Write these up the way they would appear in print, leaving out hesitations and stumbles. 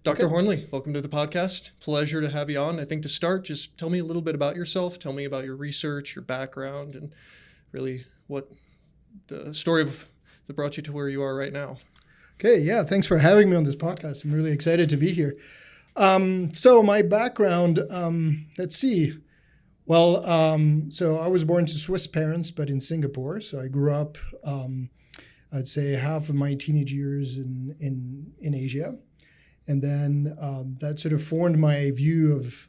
Dr. Hoerndli, welcome to the podcast. Pleasure to have you on. I think to start, just tell me a little bit about yourself. Tell me about your research, your background, and really what the story that brought you to where you are right now. Okay, yeah, thanks for having me on this podcast. I'm really excited to be here. So my background, let's see. Well, so I was born to Swiss parents, but in Singapore. So I grew up, I'd say half of my teenage years in Asia. And then that sort of formed my view of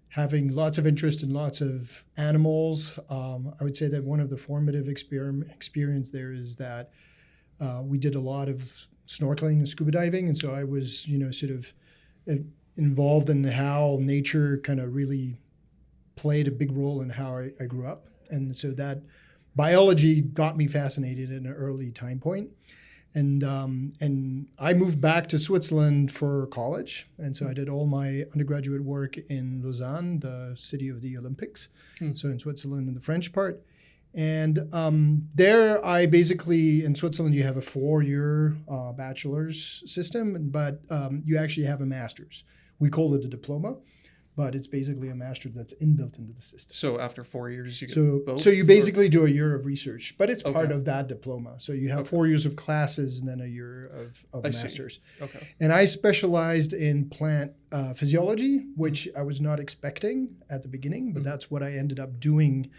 having lots of interest in lots of animals. I would say that one of the formative experience there is that we did a lot of snorkeling and scuba diving. And so I was, sort of involved in how nature kind of really played a big role in how I grew up. And so that biology got me fascinated at an early time point. And I moved back to Switzerland for college. And so I did all my undergraduate work in Lausanne, the city of the Olympics. So in Switzerland, in the French part. And there I basically, in Switzerland, you have a 4-year bachelor's system, but you actually have a master's. We call it a diploma, but it's basically a master's that's inbuilt into the system. So after 4 years, you get both? So you basically do a year of research, but it's part of that diploma. So you have 4 years of classes and then a year of master's. Okay. And I specialized in plant physiology, which I was not expecting at the beginning, but that's what I ended up doing.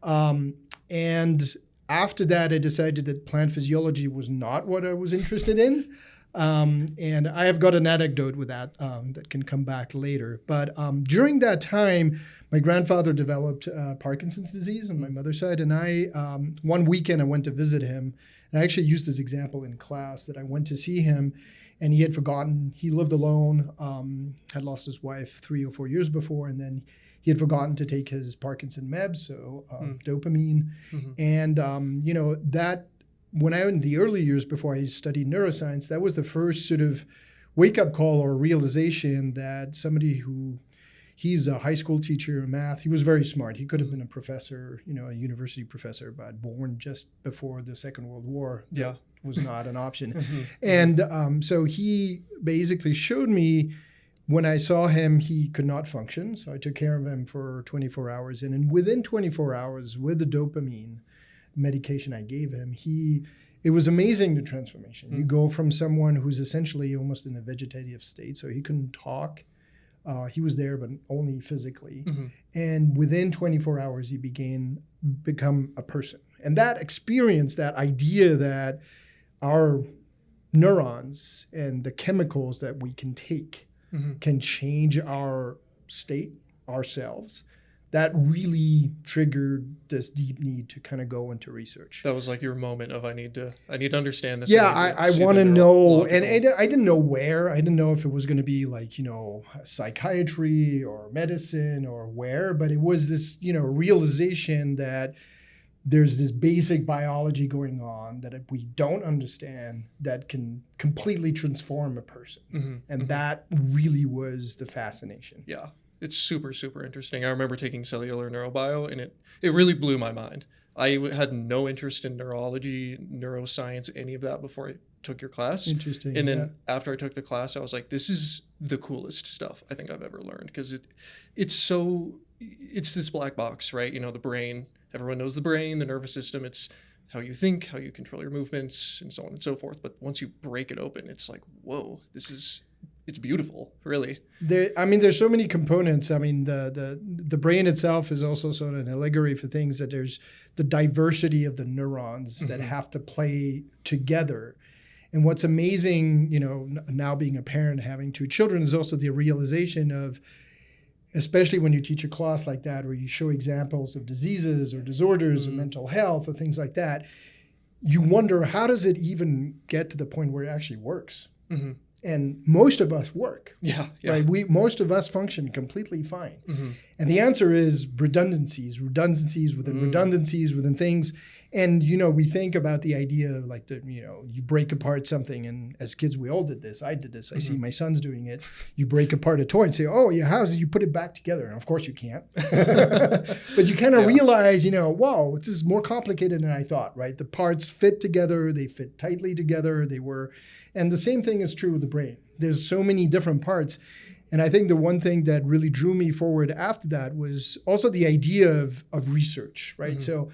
And after that, I decided that plant physiology was not what I was interested in. And I have got an anecdote with that that can come back later. But during that time, my grandfather developed Parkinson's disease on my mother's side. And one weekend I went to visit him. And I actually used this example in class that I went to see him and he had forgotten. He lived alone, had lost his wife 3 or 4 years before. And then he had forgotten to take his Parkinson meds, so dopamine. And, that when in the early years before I studied neuroscience, that was the first sort of wake-up call or realization that somebody he's a high school teacher in math. He was very smart. He could have been a professor, a university professor, but born just before the Second World War. Yeah. Was not an option. And so he basically showed me, when I saw him, he could not function. So I took care of him for 24 hours. And within 24 hours, with the dopamine medication I gave him, it was amazing, the transformation. You go from someone who's essentially almost in a vegetative state. So he couldn't talk. He was there, but only physically. And within 24 hours, he become a person. And that experience, that idea that our neurons and the chemicals that we can take can change our state, ourselves, that really triggered this deep need to kind of go into research. That was like your moment of I need to understand this. Yeah, I want to know, and I didn't know where. I didn't know if it was going to be like, psychiatry or medicine or where, but it was this, realization that there's this basic biology going on that if we don't understand, that can completely transform a person. And that really was the fascination. Yeah, it's super, super interesting. I remember taking cellular neurobio, and it really blew my mind. I had no interest in neurology, neuroscience, any of that before I took your class. Interesting. And then after I took the class, I was like, this is the coolest stuff I think I've ever learned, because it's this black box, right? The brain. Everyone knows the brain, the nervous system. It's how you think, how you control your movements, and so on and so forth. But once you break it open, it's like, whoa, it's beautiful, really. There's so many components. I mean, the brain itself is also sort of an allegory for things, that there's the diversity of the neurons that have to play together. And what's amazing, now being a parent, having 2 children, is also the realization of, especially when you teach a class like that, where you show examples of diseases or disorders or mental health or things like that, you wonder, how does it even get to the point where it actually works? And most of us work. Yeah. Right? Most of us function completely fine. And the answer is redundancies within redundancies within things. And, we think about the idea of like, you break apart something. And as kids, we all did this. I did this. I see my sons doing it. You break apart a toy and say, oh, yeah, how is it you put it back together? And of course you can't. But you kind of realize, whoa, this is more complicated than I thought, right? The parts fit together. They fit tightly together. And the same thing is true with the brain. there's so many different parts. And I think the one thing that really drew me forward after that was also the idea of research, right? Mm-hmm. So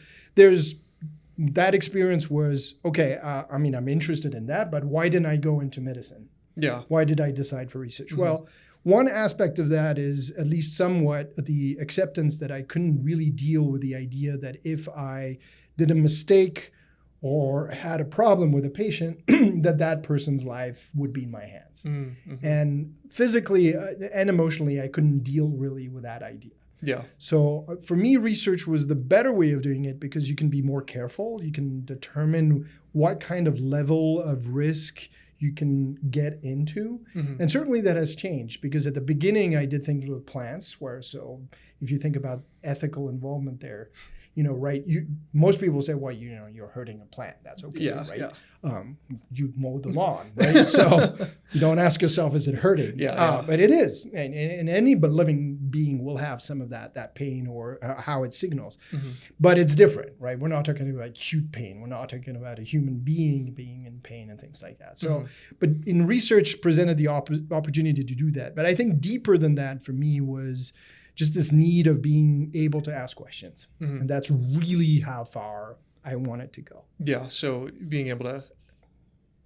that experience was, okay, I mean, I'm interested in that, but why didn't I go into medicine? Yeah. Why did I decide for research? Mm-hmm. Well, one aspect of that is at least somewhat the acceptance that I couldn't really deal with the idea that if I did a mistake or had a problem with a patient, that person's life would be in my hands. Mm-hmm. And physically and emotionally, I couldn't deal really with that idea. Yeah. So for me, research was the better way of doing it because you can be more careful. You can determine what kind of level of risk you can get into. Mm-hmm. And certainly that has changed because at the beginning, I did things with plants so if you think about ethical involvement there, right? Most people say, well, you're hurting a plant. That's okay, right? Yeah. You mow the lawn, right? So you don't ask yourself, is it hurting? But it is. And any living being will have some of that pain or how it signals. Mm-hmm. But it's different, right? We're not talking about acute pain. We're not talking about a human being being in pain and things like that. So, but in research presented the opportunity to do that. But I think deeper than that for me was just this need of being able to ask questions. Mm-hmm. And that's really how far I wanted to go. Yeah, so being able to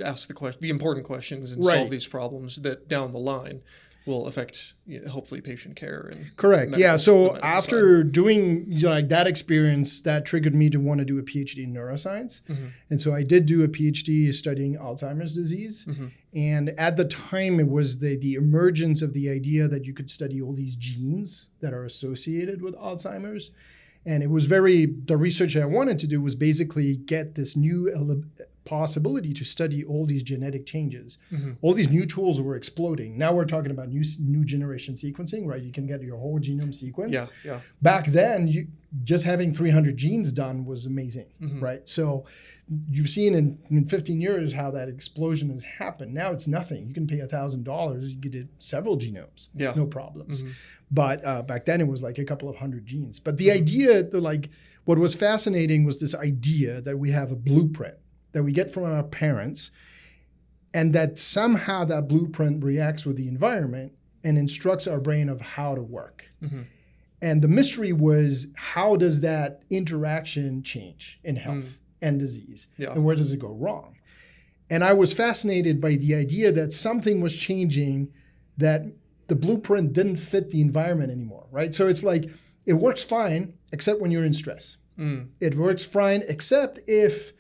ask the important questions and solve these problems that down the line will affect hopefully patient care. And correct. Yeah. So after doing that experience, that triggered me to want to do a PhD in neuroscience. Mm-hmm. And so I did do a PhD studying Alzheimer's disease. Mm-hmm. And at the time, it was the emergence of the idea that you could study all these genes that are associated with Alzheimer's. And it was the research I wanted to do was basically get this new possibility to study all these genetic changes. Mm-hmm. All these new tools were exploding. Now we're talking about new generation sequencing, right? You can get your whole genome sequenced. Yeah. Back then, just having 300 genes done was amazing, mm-hmm. right? So you've seen in 15 years how that explosion has happened. Now it's nothing. You can pay $1,000. You get several genomes, no problems. Mm-hmm. But back then it was like a couple of hundred genes. But the idea, what was fascinating was this idea that we have a blueprint that we get from our parents, and that somehow that blueprint reacts with the environment and instructs our brain of how to work. Mm-hmm. And the mystery was, how does that interaction change in health and disease? Yeah. And where does it go wrong? And I was fascinated by the idea that something was changing, that the blueprint didn't fit the environment anymore, right? So it's like, it works fine, except when you're in stress. It works fine, except if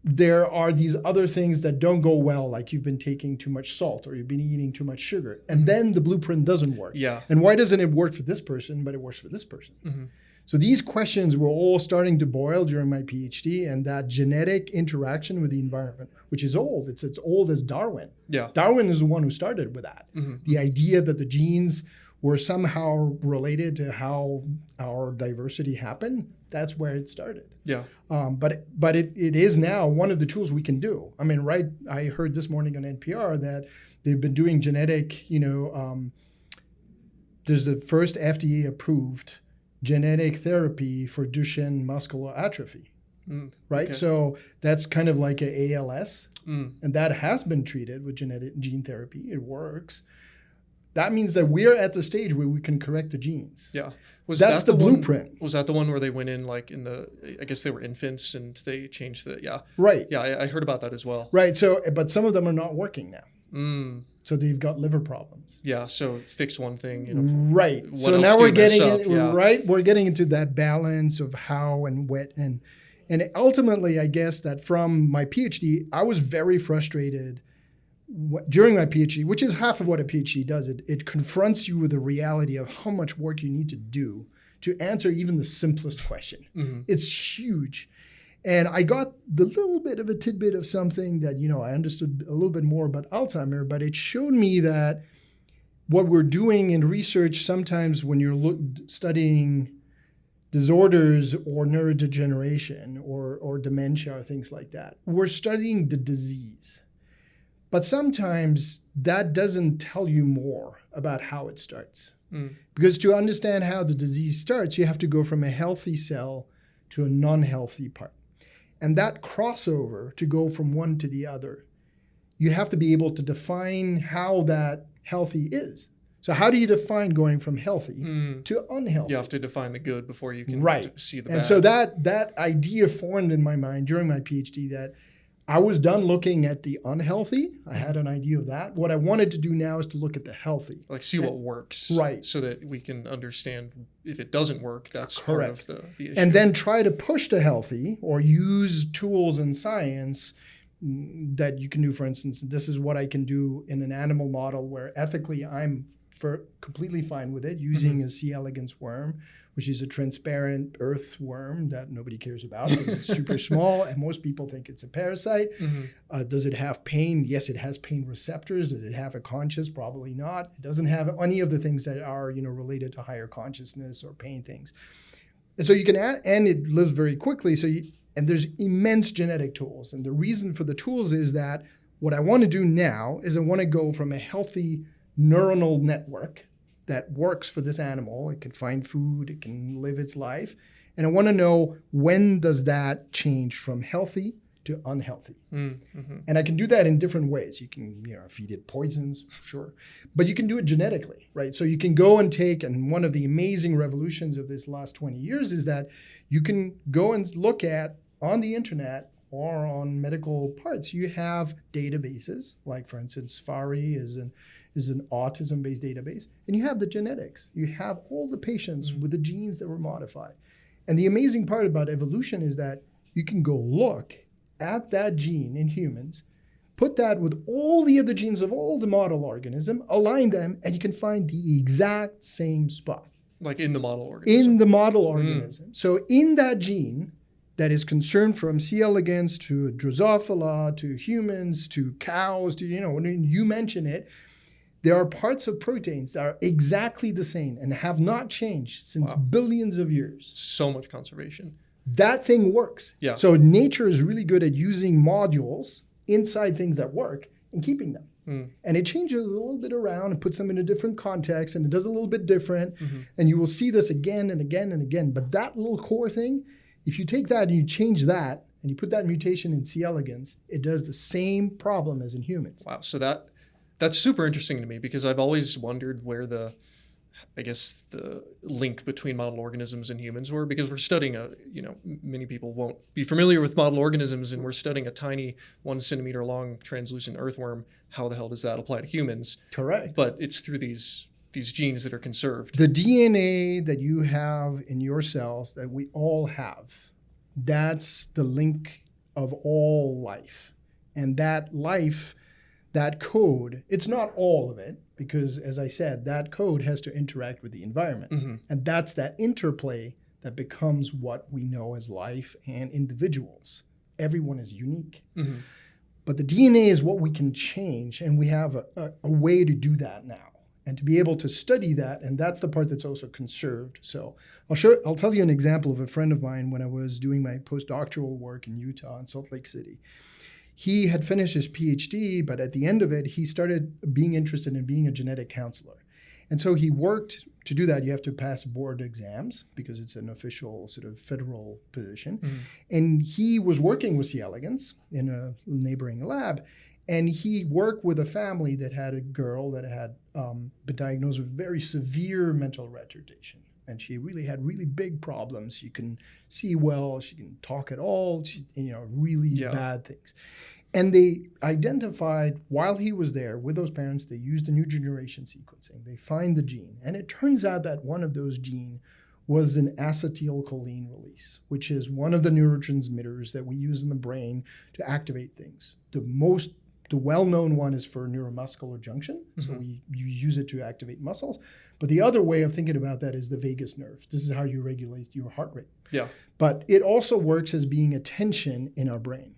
there are these other things that don't go well, like you've been taking too much salt or you've been eating too much sugar, and then the blueprint doesn't work. Yeah. And why doesn't it work for this person, but it works for this person? Mm-hmm. So these questions were all starting to boil during my PhD, and that genetic interaction with the environment, which is old. It's old as Darwin. Yeah. Darwin is the one who started with that. Mm-hmm. The idea that the genes were somehow related to how our diversity happened, that's where it started. Yeah. But it is now one of the tools we can do. I mean, right, I heard this morning on NPR that they've been doing genetic, there's the first FDA approved genetic therapy for Duchenne muscular atrophy, right? Okay. So that's kind of like a ALS, and that has been treated with gene therapy. It works. That means that we're at the stage where we can correct the genes. Yeah. That's the blueprint. Was that the one where they went in like I guess they were infants and they changed Right. Yeah, I heard about that as well. Right. So, but some of them are not working now. So they've got liver problems. Yeah. So fix one thing, Right. So now we're getting right. We're getting into that balance of how and what and ultimately, I guess that from my PhD, I was very frustrated during my PhD, which is half of what a PhD does. It confronts you with the reality of how much work you need to do to answer even the simplest question. Mm-hmm. It's huge. And I got the little bit of a tidbit of something that, I understood a little bit more about Alzheimer's, but it showed me that what we're doing in research sometimes when you're studying disorders or neurodegeneration or dementia or things like that, we're studying the disease. But sometimes that doesn't tell you more about how it starts. Because to understand how the disease starts, you have to go from a healthy cell to a non-healthy part. And that crossover to go from one to the other, you have to be able to define how that healthy is. So how do you define going from healthy to unhealthy? You have to define the good before you can see the bad. And so that idea formed in my mind during my PhD that I was done looking at the unhealthy. I had an idea of that. What I wanted to do now is to look at the healthy. Like see what works. Right. So that we can understand if it doesn't work, that's correct. Part of the issue. And then try to push the healthy or use tools in science that you can do. For instance, this is what I can do in an animal model where ethically I'm completely fine with it, using a C. elegans worm, which is a transparent earthworm that nobody cares about because it's super small and most people think it's a parasite. Does it have pain? Yes, it has pain receptors. Does it have a conscious? Probably not. It doesn't have any of the things that are related to higher consciousness or pain things. And so you can add, and it lives very quickly. And there's immense genetic tools. And the reason for the tools is that what I want to do now is I want to go from a healthy neuronal network that works for this animal. It can find food, it can live its life. And I want to know, when does that change from healthy to unhealthy? And I can do that in different ways. You can feed it poisons, sure. But you can do it genetically, right? So you can go and and one of the amazing revolutions of this last 20 years is that you can go and look at, on the internet or on medical parts, you have databases, like for instance, FARI is an autism-based database, and you have the genetics. You have all the patients with the genes that were modified. And the amazing part about evolution is that you can go look at that gene in humans, put that with all the other genes of all the model organism, align them, and you can find the exact same spot. Like in the model organism? In the model organism. So in that gene that is concerned from C. elegans to Drosophila to humans to cows to, when you mention it, there are parts of proteins that are exactly the same and have not changed since billions of years. So much conservation. That thing works. Yeah. So nature is really good at using modules inside things that work and keeping them. And it changes a little bit around and puts them in a different context, and it does a little bit different. And you will see this again and again and again. But that little core thing, if you take that and you change that and you put that mutation in C. elegans, it does the same problem as in humans. Wow. So that's super interesting to me, because I've always wondered where the link between model organisms and humans were, because we're studying many people won't be familiar with model organisms, and we're studying a tiny 1 centimeter long translucent earthworm. How the hell does that apply to humans? Correct. But it's through these genes that are conserved. The DNA that you have in your cells that we all have, that's the link of all life. And that life, that code, it's not all of it, because as I said, that code has to interact with the environment. And that's that interplay that becomes what we know as life and individuals. Everyone is unique. But the DNA is what we can change, and we have a way to do that now, and to be able to study that, and that's the part that's also conserved. So I'll tell you an example of a friend of mine when I was doing my postdoctoral work in Utah in Salt Lake City. He had finished his PhD, but at the end of it, he started being interested in being a genetic counselor. And so he worked. To do that, you have to pass board exams because it's an official sort of federal position. And he was working with C. elegans in a neighboring lab. And he worked with a family that had a girl that had been diagnosed with very severe mental retardation. And she really had really big problems. She can see well, she can talk at all, really bad things. And they identified, while he was there with those parents, they used a new generation sequencing. They find the gene. And it turns out that one of those genes was an acetylcholine release, which is one of the neurotransmitters that we use in the brain to activate things. The well-known one is for neuromuscular junction. So you use it to activate muscles. But the other way of thinking about that is the vagus nerve. This is how you regulate your heart rate. Yeah. But it also works as being a tension in our brain.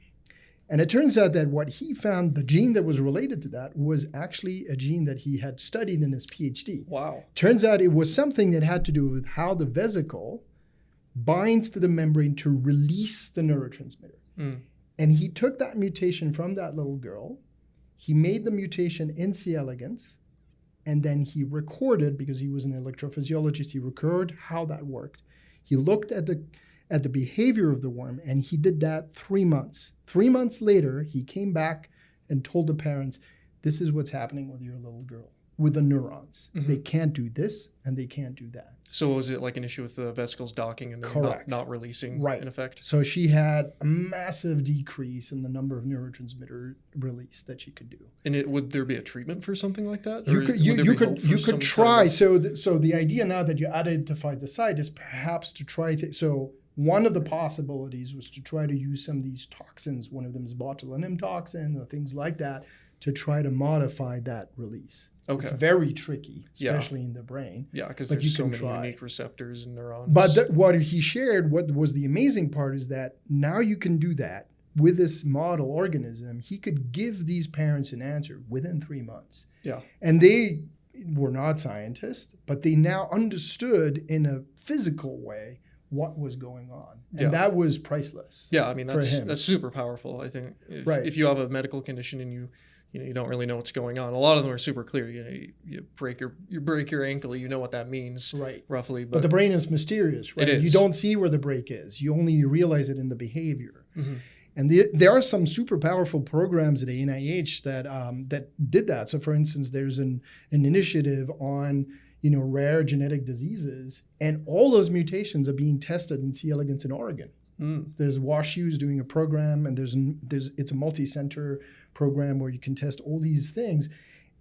And it turns out that what he found, the gene that was related to that, was actually a gene that he had studied in his PhD. Wow. Turns out it was something that had to do with how the vesicle binds to the membrane to release the neurotransmitter. And he took that mutation from that little girl, he made the mutation in C. elegans, and then he recorded, because he was an electrophysiologist, he recorded how that worked. He looked at the behavior of the worm, and he did that 3 months. 3 months later, he came back and told the parents, this is what's happening with your little girl, with the neurons. They can't do this and they can't do that. So was it like an issue with the vesicles docking and then not releasing in effect? So she had a massive decrease in the number of neurotransmitter release that she could do. And would there be a treatment for something like that? You could try. So the idea now that you identified the site is perhaps to try. So one of the possibilities was to try to use some of these toxins. One of them is botulinum toxin or things like that to try to modify that release. Okay. It's very tricky, especially in the brain. Yeah, because there's so many unique receptors and neurons. But what he shared, what was the amazing part is that now you can do that with this model organism. He could give these parents an answer within 3 months. Yeah. And they were not scientists, but they now understood in a physical way what was going on. And that was priceless. Yeah, I mean, that's super powerful, I think. If you have a medical condition and you don't really know what's going on. A lot of them are super clear. You break your ankle, you know what that means, roughly. But the brain is mysterious, right? It is. You don't see where the break is. You only realize it in the behavior. And there are some super powerful programs at the NIH that did that. So, for instance, there's an initiative on rare genetic diseases, and all those mutations are being tested in C. elegans in Oregon. There's WashU's doing a program, and it's a multi-center program where you can test all these things,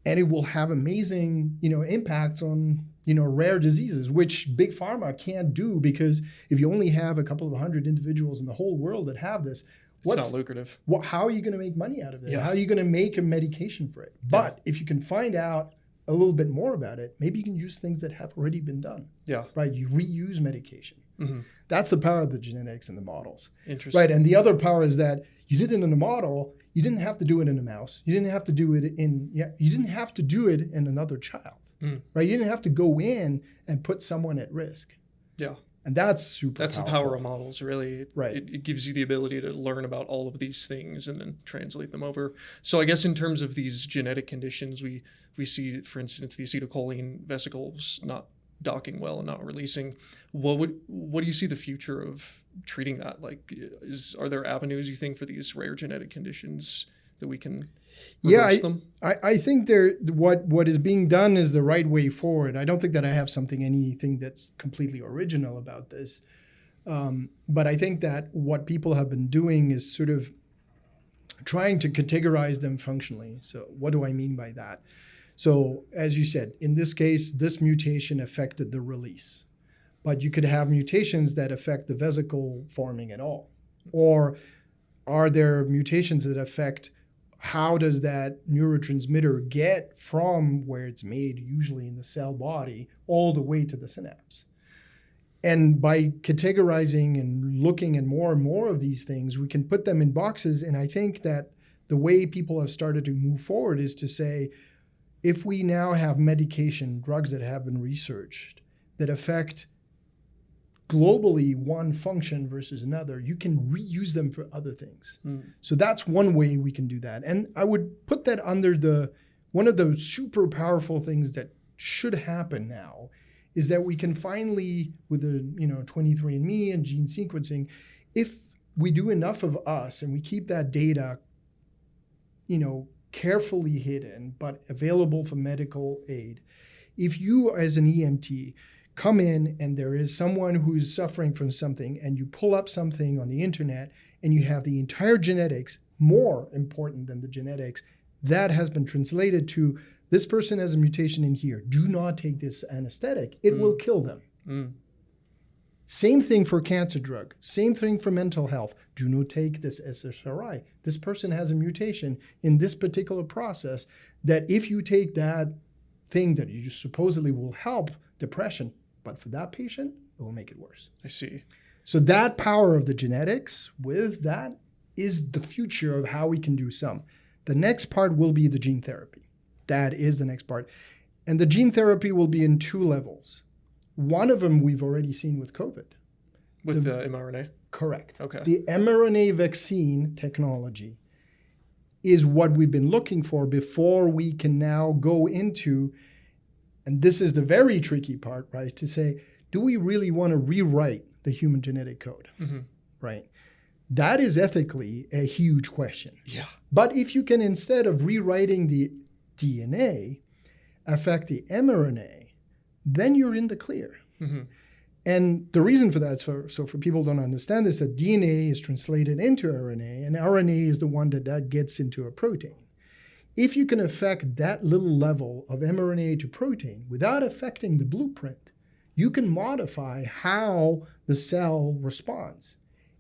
and it will have amazing impacts on rare diseases, which big pharma can't do, because if you only have a couple of 100 individuals in the whole world that have this, it's not lucrative. How are you going to make money out of it? How are you going to make a medication for it? But if you can find out a little bit more about it, maybe you can use things that have already been done. Yeah. Right. You reuse medication. That's the power of the genetics and the models. Interesting. Right. And the other power is that you did it in a model. You didn't have to do it in a mouse. You didn't have to do it in another child. Right. You didn't have to go in and put someone at risk. Yeah. And that's super That's powerful. the power of models, really. It gives you the ability to learn about all of these things and then translate them over. So I guess in terms of these genetic conditions, we see, for instance, the acetylcholine vesicles not docking well and not releasing. What do you see the future of treating that? Like, are there avenues you think for these rare genetic conditions that we can reverse them? I think what is being done is the right way forward. I don't think that I have anything that's completely original about this. But I think that what people have been doing is sort of trying to categorize them functionally. So what do I mean by that? So as you said, in this case, this mutation affected the release. But you could have mutations that affect the vesicle forming at all. Or are there mutations that affect how does that neurotransmitter get from where it's made, usually in the cell body, all the way to the synapse? And by categorizing and looking at more and more of these things, we can put them in boxes. And I think that the way people have started to move forward is to say, if we now have medication, drugs that have been researched that affect globally one function versus another, you can reuse them for other things. So that's one way we can do that. And I would put that under one of the super powerful things that should happen now is that we can finally, with the 23andMe and gene sequencing, if we do enough of us and we keep that data, carefully hidden but available for medical aid, if you as an EMT come in and there is someone who's suffering from something and you pull up something on the internet and you have the entire genetics, more important than the genetics, that has been translated to this person has a mutation in here. Do not take this anesthetic. It will kill them. Same thing for cancer drug. Same thing for mental health. Do not take this SSRI. This person has a mutation in this particular process that if you take that thing that you supposedly will help depression, but for that patient, it will make it worse. I see. So that power of the genetics with that is the future of how we can do some. The next part will be the gene therapy. That is the next part. And the gene therapy will be in 2 levels. One of them we've already seen with COVID. With the mRNA? Correct. Okay. The mRNA vaccine technology is what we've been looking for before we can now go into, and this is the very tricky part, right, to say, do we really want to rewrite the human genetic code, right? That is ethically a huge question. Yeah. But if you can, instead of rewriting the DNA, affect the mRNA, then you're in the clear. Mm-hmm. And the reason for that is for people who don't understand this, that DNA is translated into RNA, and RNA is the one that gets into a protein. If you can affect that little level of mRNA to protein without affecting the blueprint, you can modify how the cell responds.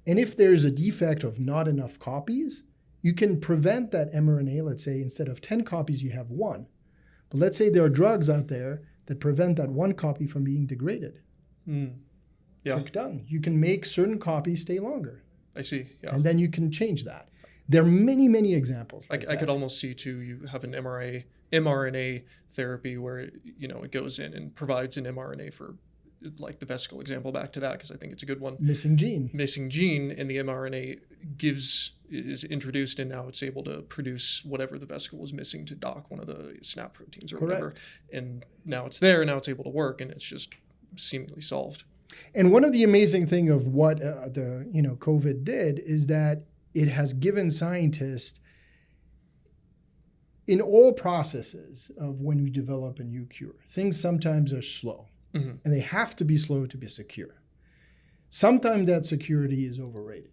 And if there's a defect of not enough copies, you can prevent that mRNA. Let's say instead of 10 copies, you have 1. But let's say there are drugs out there that prevent that 1 copy from being degraded. Yeah. Trick done. You can make certain copies stay longer. I see. Yeah. And then you can change that. There are many, many examples. I could almost see too, you have an mRNA therapy where it goes in and provides an mRNA for, like the vesicle example, back to that because I think it's a good one. Missing gene, and the mRNA is introduced, and now it's able to produce whatever the vesicle was missing to dock one of the SNAP proteins or whatever. And now it's there, and now it's able to work, and it's just seemingly solved. And one of the amazing thing of what the COVID did is that it has given scientists in all processes of when we develop a new cure, things sometimes are slow, and they have to be slow to be secure. Sometimes that security is overrated.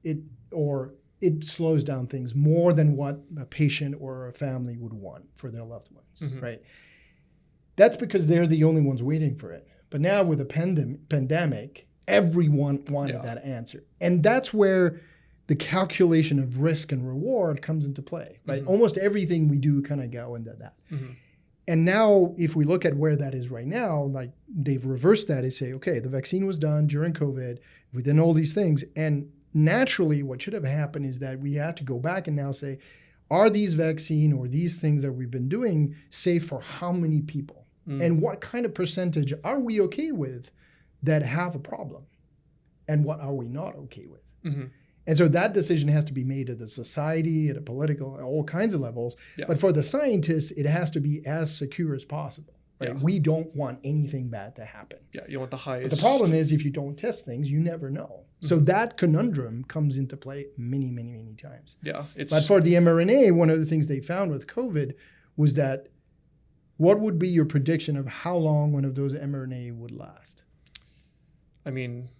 It slows down things more than what a patient or a family would want for their loved ones, right? That's because they're the only ones waiting for it. But now with a pandemic, everyone wanted that answer. And that's where the calculation of risk and reward comes into play, right? Almost everything we do kind of go into that. And now if we look at where that is right now, like they've reversed that and say, okay, the vaccine was done during COVID, we did all these things. And naturally what should have happened is that we had to go back and now say, are these vaccine or these things that we've been doing safe for how many people? And what kind of percentage are we okay with that have a problem? And what are we not okay with? And so that decision has to be made at the society, at a political, at all kinds of levels. But for the scientists, it has to be as secure as possible. Right? We don't want anything bad to happen. Yeah, you want the highest. But the problem is if you don't test things, you never know. So that conundrum comes into play many, many, many times. Yeah. But for the mRNA, one of the things they found with COVID was that what would be your prediction of how long one of those mRNA would last? I mean,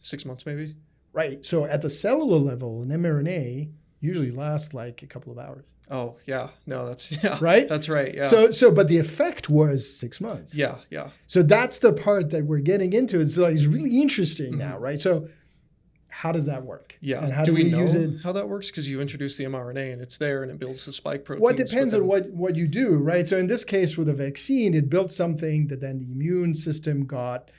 6 months maybe? Right. So at the cellular level, an mRNA usually lasts like a couple of hours. Oh, yeah. No, that's, right? That's right, yeah. So, but the effect was 6 months. Yeah. So that's the part that we're getting into. It's really interesting now, right? So how does that work? Yeah. And how do we use it? How that works? Because you introduce the mRNA and it's there and it builds the spike proteins. Well, it depends on what you do, right? So in this case with a vaccine, it built something that then the immune system got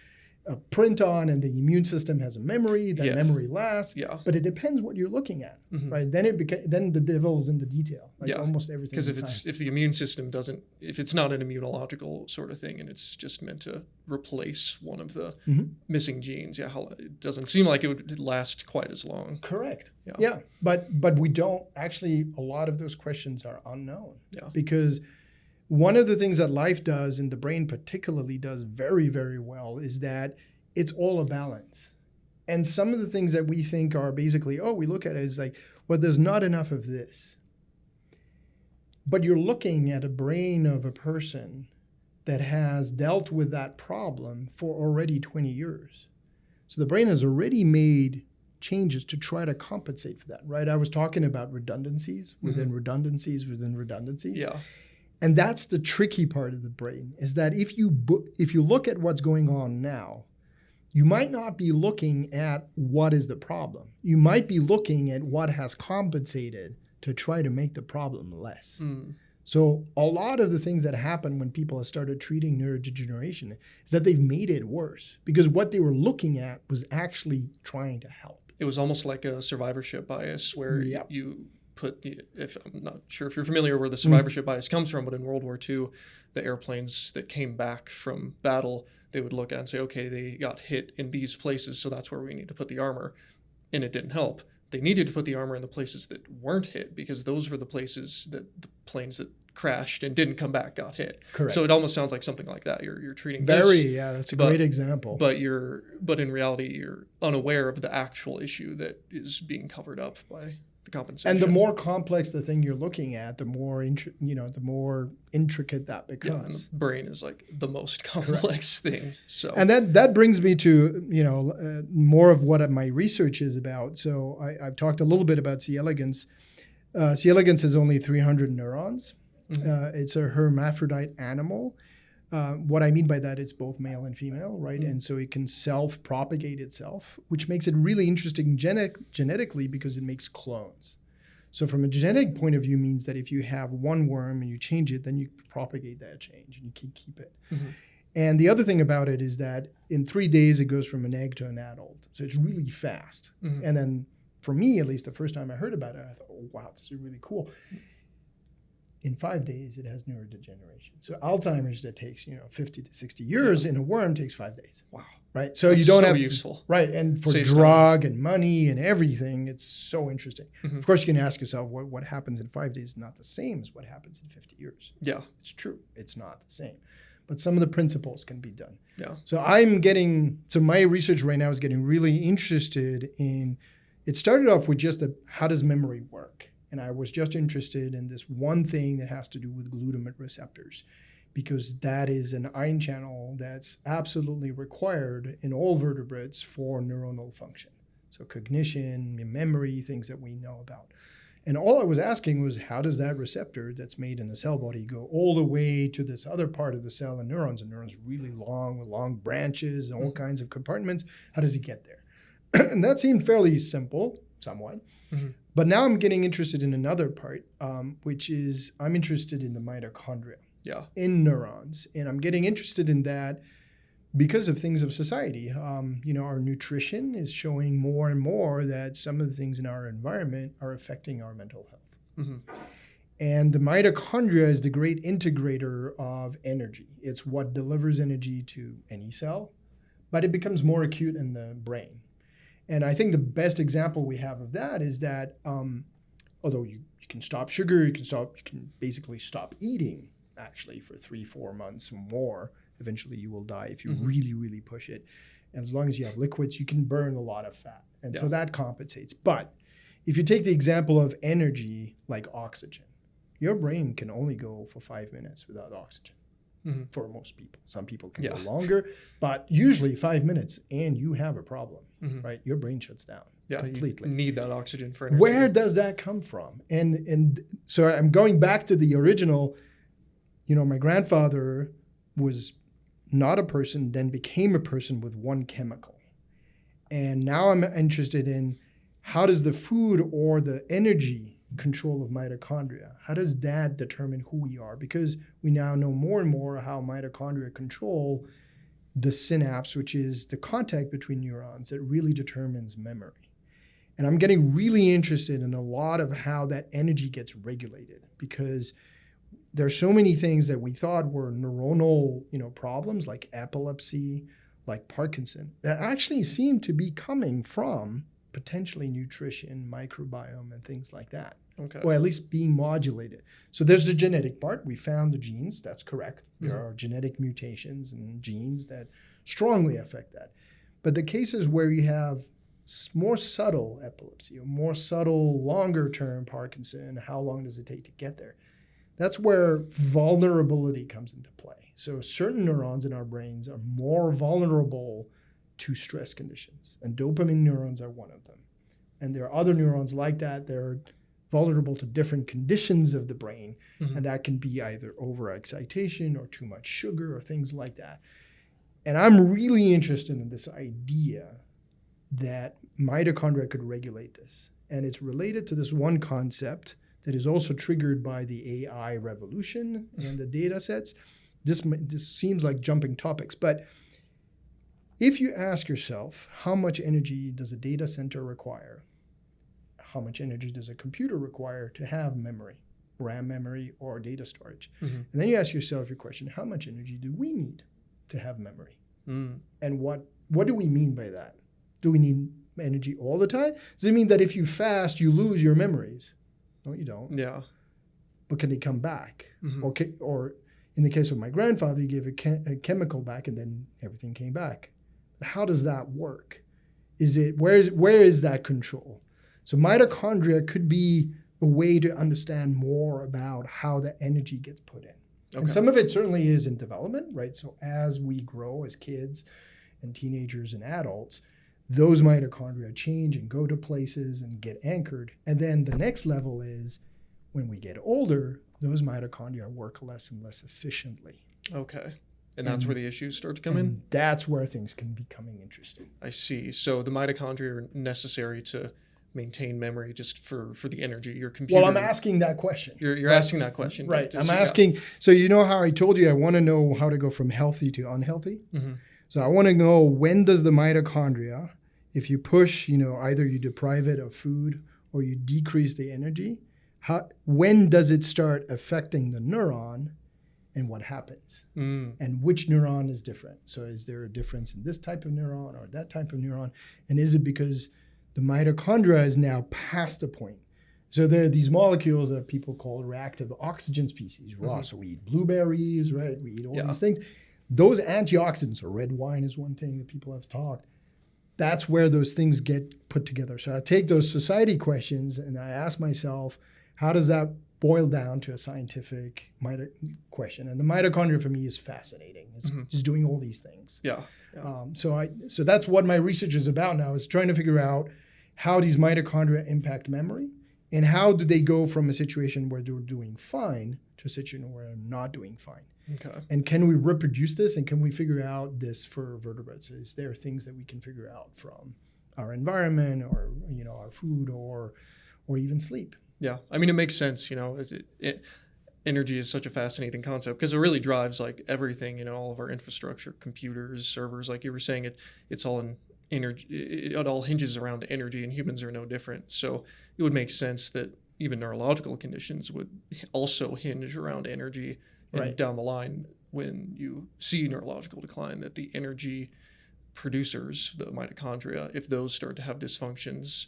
a print on, and the immune system has a memory. That memory lasts. Yeah. But it depends what you're looking at, right? Then then the devil's in the detail. Like almost everything. Because if the immune system doesn't, if it's not an immunological sort of thing, and it's just meant to replace one of the missing genes, it doesn't seem like it would last quite as long. Correct. Yeah. But we don't actually. A lot of those questions are unknown. Yeah. Because one of the things that life does, and the brain particularly does very, very well, is that it's all a balance. And some of the things that we think are basically, we look at it as like, well, there's not enough of this. But you're looking at a brain of a person that has dealt with that problem for already 20 years. So the brain has already made changes to try to compensate for that, right? I was talking about redundancies within redundancies within redundancies. Yeah. And that's the tricky part of the brain, is that if you look at what's going on now, you might not be looking at what is the problem. You might be looking at what has compensated to try to make the problem less. So a lot of the things that happen when people have started treating neurodegeneration is that they've made it worse because what they were looking at was actually trying to help. It was almost like a survivorship bias where you put, if I'm not sure if you're familiar where the survivorship bias comes from, but in World War II, the airplanes that came back from battle, they would look at and say, okay, they got hit in these places, so that's where we need to put the armor. And it didn't help. They needed to put the armor in the places that weren't hit because those were the places that the planes that crashed and didn't come back, got hit. Correct. So it almost sounds like something like that. You're treating That's a great example. But in reality, you're unaware of the actual issue that is being covered up by the compensation. And the more complex the thing you're looking at, the more the more intricate that becomes. Yeah, and the brain is like the most complex thing. So, and that brings me to more of what my research is about. So I've talked a little bit about C. elegans. C. elegans has only 300 neurons. Mm-hmm. It's a hermaphrodite animal. What I mean by that, it's both male and female, right? Mm-hmm. And so it can self-propagate itself, which makes it really interesting genetically because it makes clones. So from a genetic point of view means that if you have one worm and you change it, then you propagate that change and you can keep it. Mm-hmm. And the other thing about it is that in 3 days, it goes from an egg to an adult. So it's really fast. Mm-hmm. And then for me, at least the first time I heard about it, I thought, oh, wow, this is really cool. In 5 days, it has neurodegeneration. So Alzheimer's that takes 50 to 60 years in a worm takes 5 days. Wow. Right. So you don't have useful. Right. And for drug and money and everything, it's so interesting. Mm-hmm. Of course, you can ask yourself what happens in 5 days is not the same as what happens in 50 years. Yeah. It's true. It's not the same. But some of the principles can be done. Yeah. So my research right now is getting really interested in, it started off with just how does memory work? And I was just interested in this one thing that has to do with glutamate receptors, because that is an ion channel that's absolutely required in all vertebrates for neuronal function. So cognition, memory, things that we know about. And all I was asking was, how does that receptor that's made in the cell body go all the way to this other part of the cell and neurons really long, with long branches and all kinds of compartments? How does it get there? And that seemed fairly simple, somewhat. Mm-hmm. But now I'm getting interested in another part, which is I'm interested in the mitochondria in neurons. And I'm getting interested in that because of things of society. Our nutrition is showing more and more that some of the things in our environment are affecting our mental health. Mm-hmm. And the mitochondria is the great integrator of energy. It's what delivers energy to any cell, but it becomes more acute in the brain. And I think the best example we have of that is that although you can stop sugar, you can basically stop eating actually for 3-4 months or more. Eventually you will die if you really, really push it. And as long as you have liquids, you can burn a lot of fat. And so that compensates. But if you take the example of energy like oxygen, your brain can only go for 5 minutes without oxygen. Mm-hmm. For most people. Some people can go longer, but usually 5 minutes and you have a problem, right? Your brain shuts down completely. You need that oxygen for energy. Where does that come from? And so I'm going back to the original, my grandfather was not a person, then became a person with one chemical. And now I'm interested in how does the food or the energy control of mitochondria, how does that determine who we are? Because we now know more and more how mitochondria control the synapse, which is the contact between neurons that really determines memory. And I'm getting really interested in a lot of how that energy gets regulated, because there's so many things that we thought were neuronal, problems like epilepsy, like Parkinson, that actually seem to be coming from potentially nutrition, microbiome, and things like that. Okay. Or at least being modulated. So there's the genetic part. We found the genes. That's correct. There are genetic mutations and genes that strongly affect that. But the cases where you have more subtle epilepsy or more subtle, longer-term Parkinson, how long does it take to get there? That's where vulnerability comes into play. So certain neurons in our brains are more vulnerable to stress conditions, and dopamine neurons are one of them. And there are other neurons like that. They're vulnerable to different conditions of the brain, and that can be either overexcitation or too much sugar or things like that. And I'm really interested in this idea that mitochondria could regulate this. And it's related to this one concept that is also triggered by the AI revolution and the data sets. This seems like jumping topics, but if you ask yourself, how much energy does a data center require? How much energy does a computer require to have memory, RAM memory, or data storage? And then you ask yourself your question, how much energy do we need to have memory? And what do we mean by that? Do we need energy all the time? Does it mean that if you fast, you lose your memories? No, you don't. Yeah. but can they come back? Mhm. Or in the case of my grandfather, he gave a chemical back and then everything came back. How does that work? Where is that control? So mitochondria could be a way to understand more about how the energy gets put in. Okay. And some of it certainly is in development, right? So as we grow as kids and teenagers and adults, those mitochondria change and go to places and get anchored. And then the next level is when we get older, those mitochondria work less and less efficiently. Okay. And that's where the issues start to come in? That's where things can be becoming interesting. I see. So the mitochondria are necessary to maintain memory just for the energy. Your computer. Well, I'm asking that question. You're asking that question. Right. I'm So, asking. So you know how I told you I want to know how to go from healthy to unhealthy? Mm-hmm. So I want to know, when does the mitochondria, if you push, either you deprive it of food or you decrease the energy, when does it start affecting the neuron and what happens? And which neuron is different? So is there a difference in this type of neuron or that type of neuron? And is it because the mitochondria is now past a point? So there are these molecules that people call reactive oxygen species, raw. Mm-hmm. So we eat blueberries, right? We eat all these things. Those antioxidants, or red wine is one thing that people have talked. That's where those things get put together. So I take those society questions and I ask myself, how does that boil down to a scientific question? And the mitochondria for me is fascinating. It's just doing all these things. Yeah. So that's what my research is about now, is trying to figure out how these mitochondria impact memory and how do they go from a situation where they're doing fine to a situation where they're not doing fine. Okay. And can we reproduce this, and can we figure out this for vertebrates? Is there things that we can figure out from our environment or our food or even sleep? Yeah, I mean, it makes sense. Energy is such a fascinating concept because it really drives like everything. All of our infrastructure, computers, servers, like you were saying, it's all in energy. It all hinges around energy, and humans are no different. So it would make sense that even neurological conditions would also hinge around energy. And down the line, when you see neurological decline, that the energy producers, the mitochondria, if those start to have dysfunctions,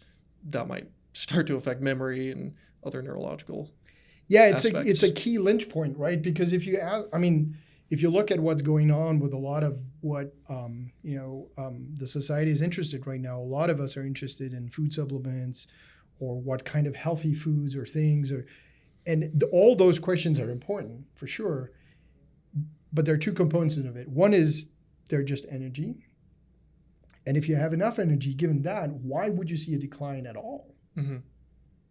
that might start to affect memory and other neurological aspects. It's a key lynch point, right? Because if you look at what's going on with a lot of what the society is interested right now, a lot of us are interested in food supplements or what kind of healthy foods or things and all those questions are important for sure, but there are two components of it. One is they're just energy. And if you have enough energy, given that, why would you see a decline at all? Mm-hmm.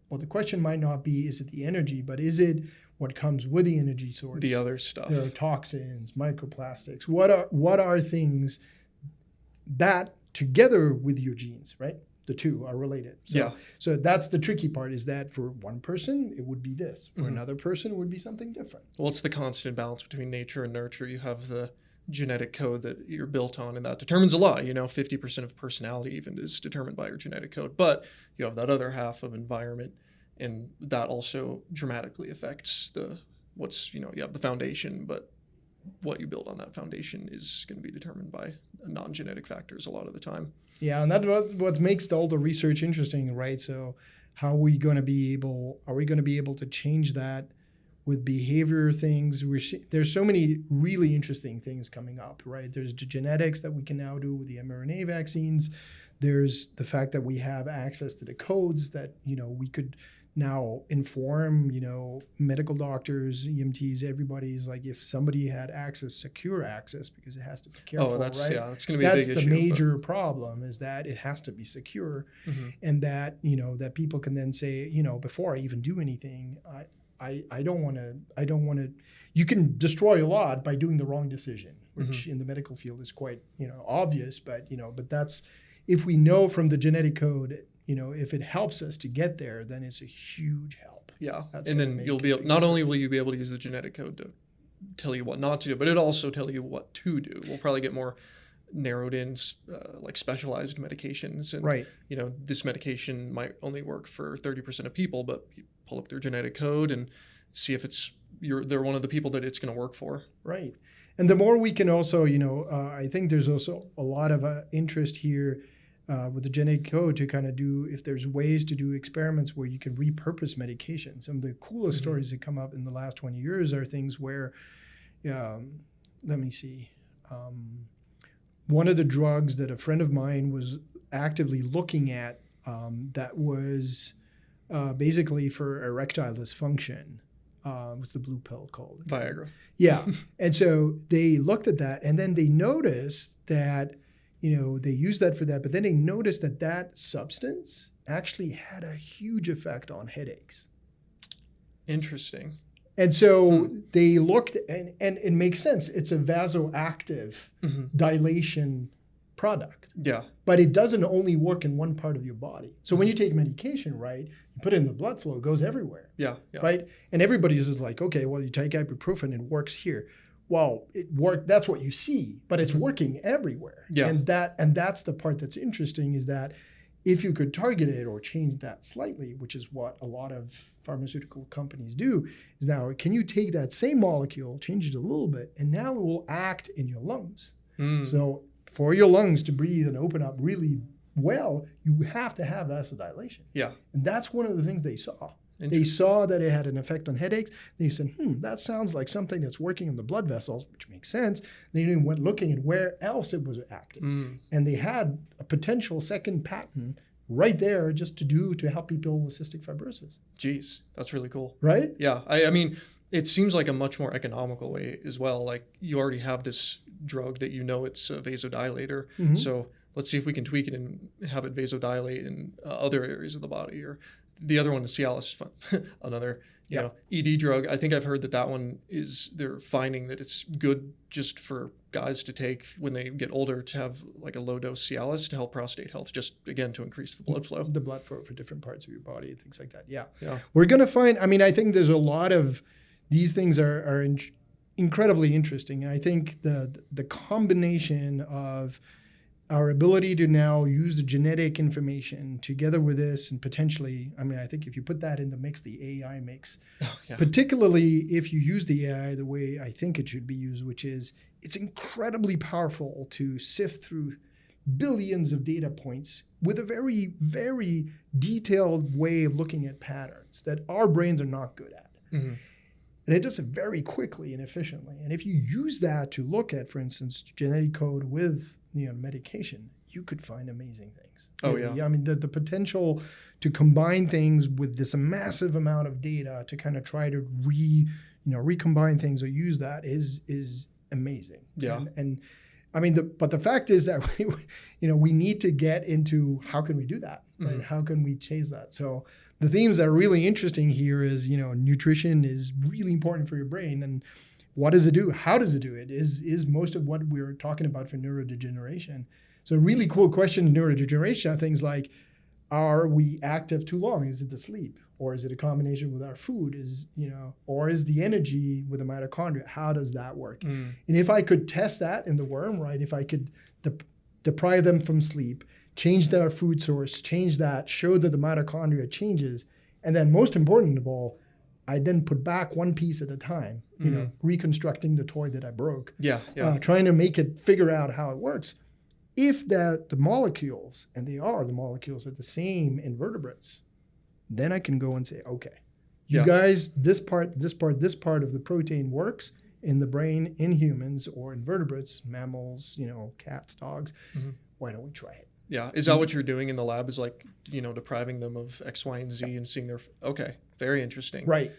Well, the question might not be, is it the energy, but is it what comes with the energy source? The other stuff. There are toxins, microplastics. What are things that together with your genes, right? The two are related. So that's the tricky part, is that for one person, it would be this. For another person, it would be something different. Well, it's the constant balance between nature and nurture. You have the genetic code that you're built on, and that determines a lot. 50% of personality even is determined by your genetic code. But you have that other half of environment, and that also dramatically affects you have the foundation, but what you build on that foundation is going to be determined by non-genetic factors a lot of the time. Yeah, and that's what makes all the research interesting, right? So how are we going to be able to change that with behavior things? There's so many really interesting things coming up, right? There's the genetics that we can now do with the mRNA vaccines. There's the fact that we have access to the codes that, we could now inform, medical doctors, EMTs, everybody's like, if somebody had secure access, because it has to be careful, that's right? Yeah, that's going to be a big issue. That's the major problem, is that it has to be secure, and that, that people can then say, before I even do anything, I don't want to, you can destroy a lot by doing the wrong decision, which in the medical field is quite, obvious, but that's, if we know from the genetic code, if it helps us to get there, then it's a huge help. Yeah. And then you'll be able, not only will you be able to use the genetic code to tell you what not to do, but it'll also tell you what to do. We'll probably get more narrowed in, like specialized medications. And, this medication might only work for 30% of people, but you pull up their genetic code and see if they're one of the people that it's going to work for. Right. And the more we can also, I think there's also a lot of interest here with the genetic code to kind of do, if there's ways to do experiments where you can repurpose medication. Some of the coolest stories that come up in the last 20 years are things where, let me see, one of the drugs that a friend of mine was actively looking at that was basically for erectile dysfunction, what's the blue pill called? Viagra. Yeah. And so they looked at that, and then they noticed that, they used that for that, but then they noticed that that substance actually had a huge effect on headaches. Interesting. And so they looked, and it makes sense. It's a vasoactive dilation product. Yeah. But it doesn't only work in one part of your body. So when you take medication, right, you put it in the blood flow, it goes everywhere. Yeah. Right? And everybody's just like, okay, well, you take ibuprofen, it works here. Well, that's what you see, but it's working everywhere. Yeah. And that's the part that's interesting, is that if you could target it or change that slightly, which is what a lot of pharmaceutical companies do, is now, can you take that same molecule, change it a little bit, and now it will act in your lungs. So for your lungs to breathe and open up really well, you have to have vasodilation. Yeah. And that's one of the things they saw. They saw that it had an effect on headaches. They said, that sounds like something that's working on the blood vessels, which makes sense. They then went looking at where else it was acting. And they had a potential second patent right there just to help people with cystic fibrosis. Jeez, that's really cool. Right? Yeah. I mean, it seems like a much more economical way as well. Like, you already have this drug that it's a vasodilator. So let's see if we can tweak it and have it vasodilate in other areas of the body. Or the other one is Cialis, another ED drug. I think I've heard that one they're finding that it's good just for guys to take when they get older, to have like a low dose Cialis to help prostate health, just again to increase the blood flow. The blood flow for different parts of your body and things like that. Yeah. We're going to find, I think there's a lot of these things are incredibly interesting. And I think the combination of our ability to now use the genetic information together with this, and potentially, I think if you put that in the mix, the AI mix, particularly if you use the AI the way I think it should be used, which is it's incredibly powerful to sift through billions of data points with a very, very detailed way of looking at patterns that our brains are not good at. And it does it very quickly and efficiently. And if you use that to look at, for instance, genetic code with medication, you could find amazing things. The potential to combine things with this massive amount of data to kind of try to recombine things or use that is amazing. Yeah. But the fact is that we need to get into how can we do that? Right? How can we chase that? So the themes that are really interesting here is, nutrition is really important for your brain. And what does it do? How does it do it? Is most of what we're talking about for neurodegeneration. So a really cool question in neurodegeneration are things like, are we active too long? Is it the sleep? Or is it a combination with our food? Or is the energy with the mitochondria? How does that work? And if I could test that in the worm, right? If I could deprive them from sleep, change their food source, change that, show that the mitochondria changes, and then most important of all, I then put back one piece at a time, reconstructing the toy that I broke. Trying to make it figure out how it works. If the molecules, and the molecules are the same in vertebrates, then I can go and say, okay, you guys, this part of the protein works in the brain in humans or in vertebrates, mammals, cats, dogs. Why don't we try it? Yeah. Is that what you're doing in the lab, is like, depriving them of X, Y, and Z and seeing okay, very interesting. Right.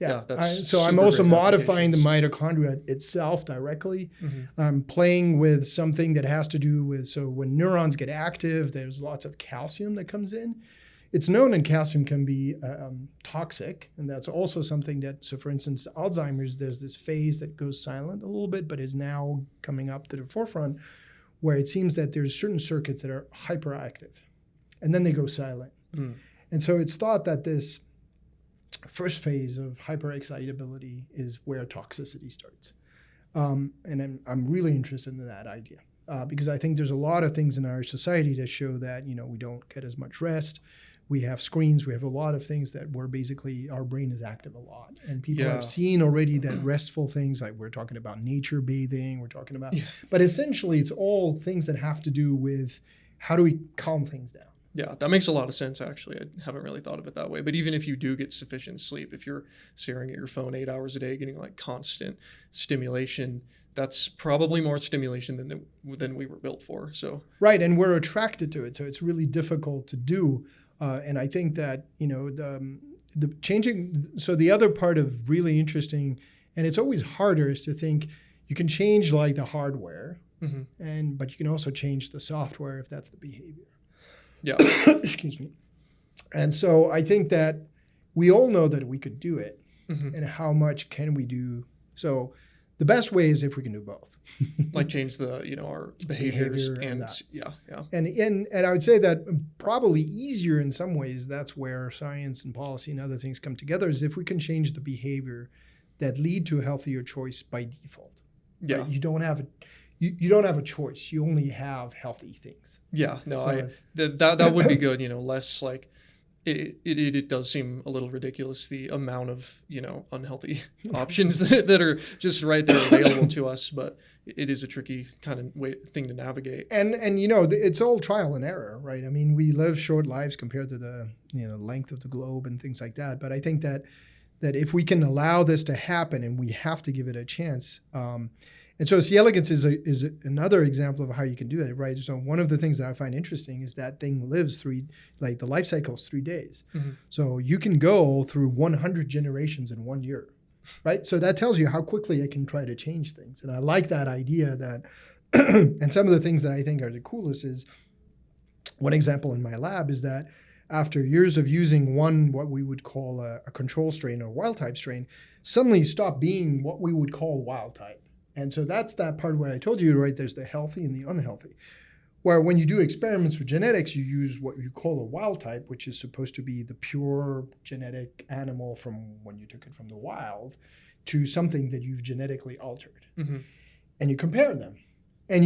Yeah. So I'm also modifying the mitochondria itself directly. I'm playing with something that has to do with, so when neurons get active, there's lots of calcium that comes in. It's known that calcium can be toxic, and that's also something that, so for instance, Alzheimer's, there's this phase that goes silent a little bit, but is now coming up to the forefront, where it seems that there's certain circuits that are hyperactive, and then they go silent. And so it's thought that this first phase of hyperexcitability is where toxicity starts. And I'm really interested in that idea. Because I think there's a lot of things in our society that show that, we don't get as much rest. We have screens. We have a lot of things that where basically our brain is active a lot. And people have seen already that restful things, like we're talking about nature bathing, but essentially it's all things that have to do with how do we calm things down? Yeah, that makes a lot of sense, actually. I haven't really thought of it that way. But even if you do get sufficient sleep, if you're staring at your phone 8 hours a day, getting like constant stimulation, that's probably more stimulation than we were built for. So right, and we're attracted to it, so it's really difficult to do. And I think that the changing. So the other part of really interesting, and it's always harder, is to think you can change like the hardware, but you can also change the software if that's the behavior. Yeah. Excuse me. And so I think that we all know that we could do it, and how much can we do? So the best way is if we can do both. Like change the, our behaviors and yeah. And I would say that probably easier in some ways, that's where science and policy and other things come together, is if we can change the behavior that lead to a healthier choice by default. Yeah. Right? You don't have a choice. You only have healthy things. Yeah, no, So that would be good. Less like it does seem a little ridiculous, the amount of unhealthy options that are just right there available to us. But it is a tricky kind of thing to navigate. And it's all trial and error, right? I mean, we live short lives compared to the length of the globe and things like that. But I think that if we can allow this to happen, and we have to give it a chance. And so C. elegans is another example of how you can do it, right? So one of the things that I find interesting is that thing lives the life cycle is 3 days. So you can go through 100 generations in 1 year, right? So that tells you how quickly it can try to change things. And I like that idea that, and some of the things that I think are the coolest is, one example in my lab is that after years of using what we would call a control strain or wild type strain, suddenly stopped being what we would call wild type. And so that's that part where I told you, right, there's the healthy and the unhealthy. Where when you do experiments with genetics, you use what you call a wild type, which is supposed to be the pure genetic animal from when you took it from the wild, to something that you've genetically altered. And you compare them. And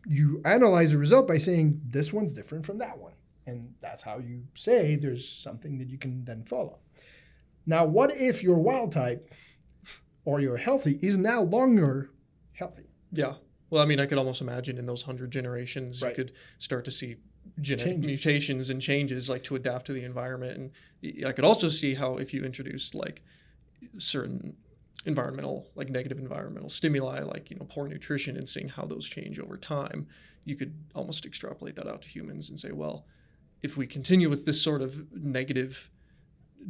you analyze the result by saying, this one's different from that one. And that's how you say there's something that you can then follow. Now, what if your wild type or your healthy is now longer healthy? Yeah. Well, I mean, I could almost imagine in those 100 generations, you could start to see genetic mutations and changes like to adapt to the environment. And I could also see how if you introduced like certain environmental, like negative environmental stimuli, like, poor nutrition, and seeing how those change over time, you could almost extrapolate that out to humans and say, well, if we continue with this sort of negative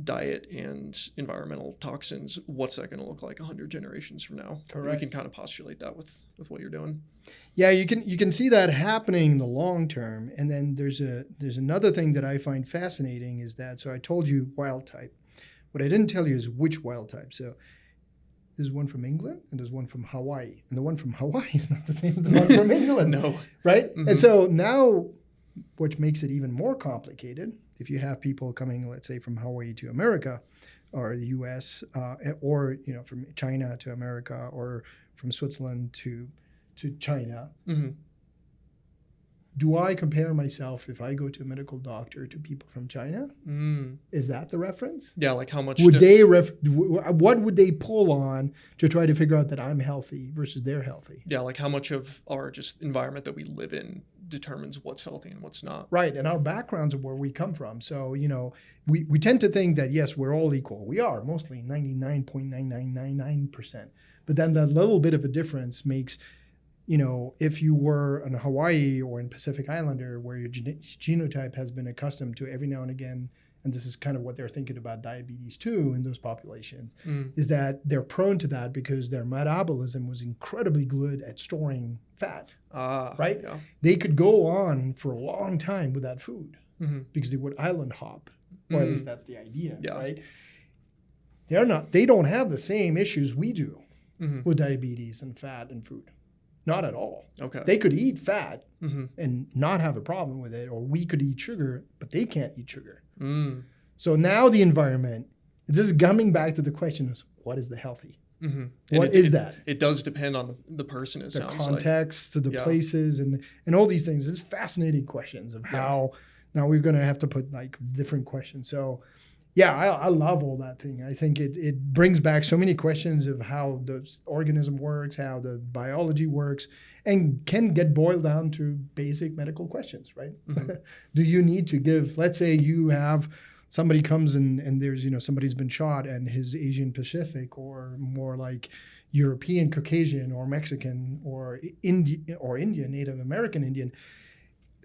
diet and environmental toxins, what's that going to look like 100 generations from now? Correct. We can kind of postulate that with what you're doing. Yeah, you can see that happening in the long term. And then there's another thing that I find fascinating is that, so I told you wild type. What I didn't tell you is which wild type. So there's one from England and there's one from Hawaii. And the one from Hawaii is not the same as the one from England. No. Right? And so now, which makes it even more complicated, if you have people coming, let's say, from Hawaii to America, or the U.S., or from China to America, or from Switzerland to China, do I compare myself if I go to a medical doctor to people from China? Is that the reference? Yeah, like how much would what would they pull on to try to figure out that I'm healthy versus they're healthy? Yeah, like how much of our just environment that we live in determines what's healthy and what's not. Right, and our backgrounds are where we come from. So, we tend to think that, yes, we're all equal. We are, mostly 99.9999%. But then that little bit of a difference makes, if you were in Hawaii or in Pacific Islander, where your genotype has been accustomed to every now and again, and this is kind of what they're thinking about diabetes too in those populations, is that they're prone to that because their metabolism was incredibly good at storing fat, right? Yeah. They could go on for a long time without food because they would island hop, or at least that's the idea, right? They don't have the same issues we do with diabetes and fat and food. Not at all. Okay. They could eat fat and not have a problem with it, or we could eat sugar, but they can't eat sugar. So now the environment, this is coming back to the question is, what is the healthy? What is that? It does depend on the person, it sounds like. The context, the places, and all these things. It's fascinating questions of how, now we're going to have to put like different questions. So Yeah, I love all that thing. I think it brings back so many questions of how the organism works, how the biology works, and can get boiled down to basic medical questions, right? Mm-hmm. Do you need to give, let's say you have somebody comes and there's, somebody's been shot and his Asian Pacific or more like European, Caucasian or Mexican or Indian, Native American Indian.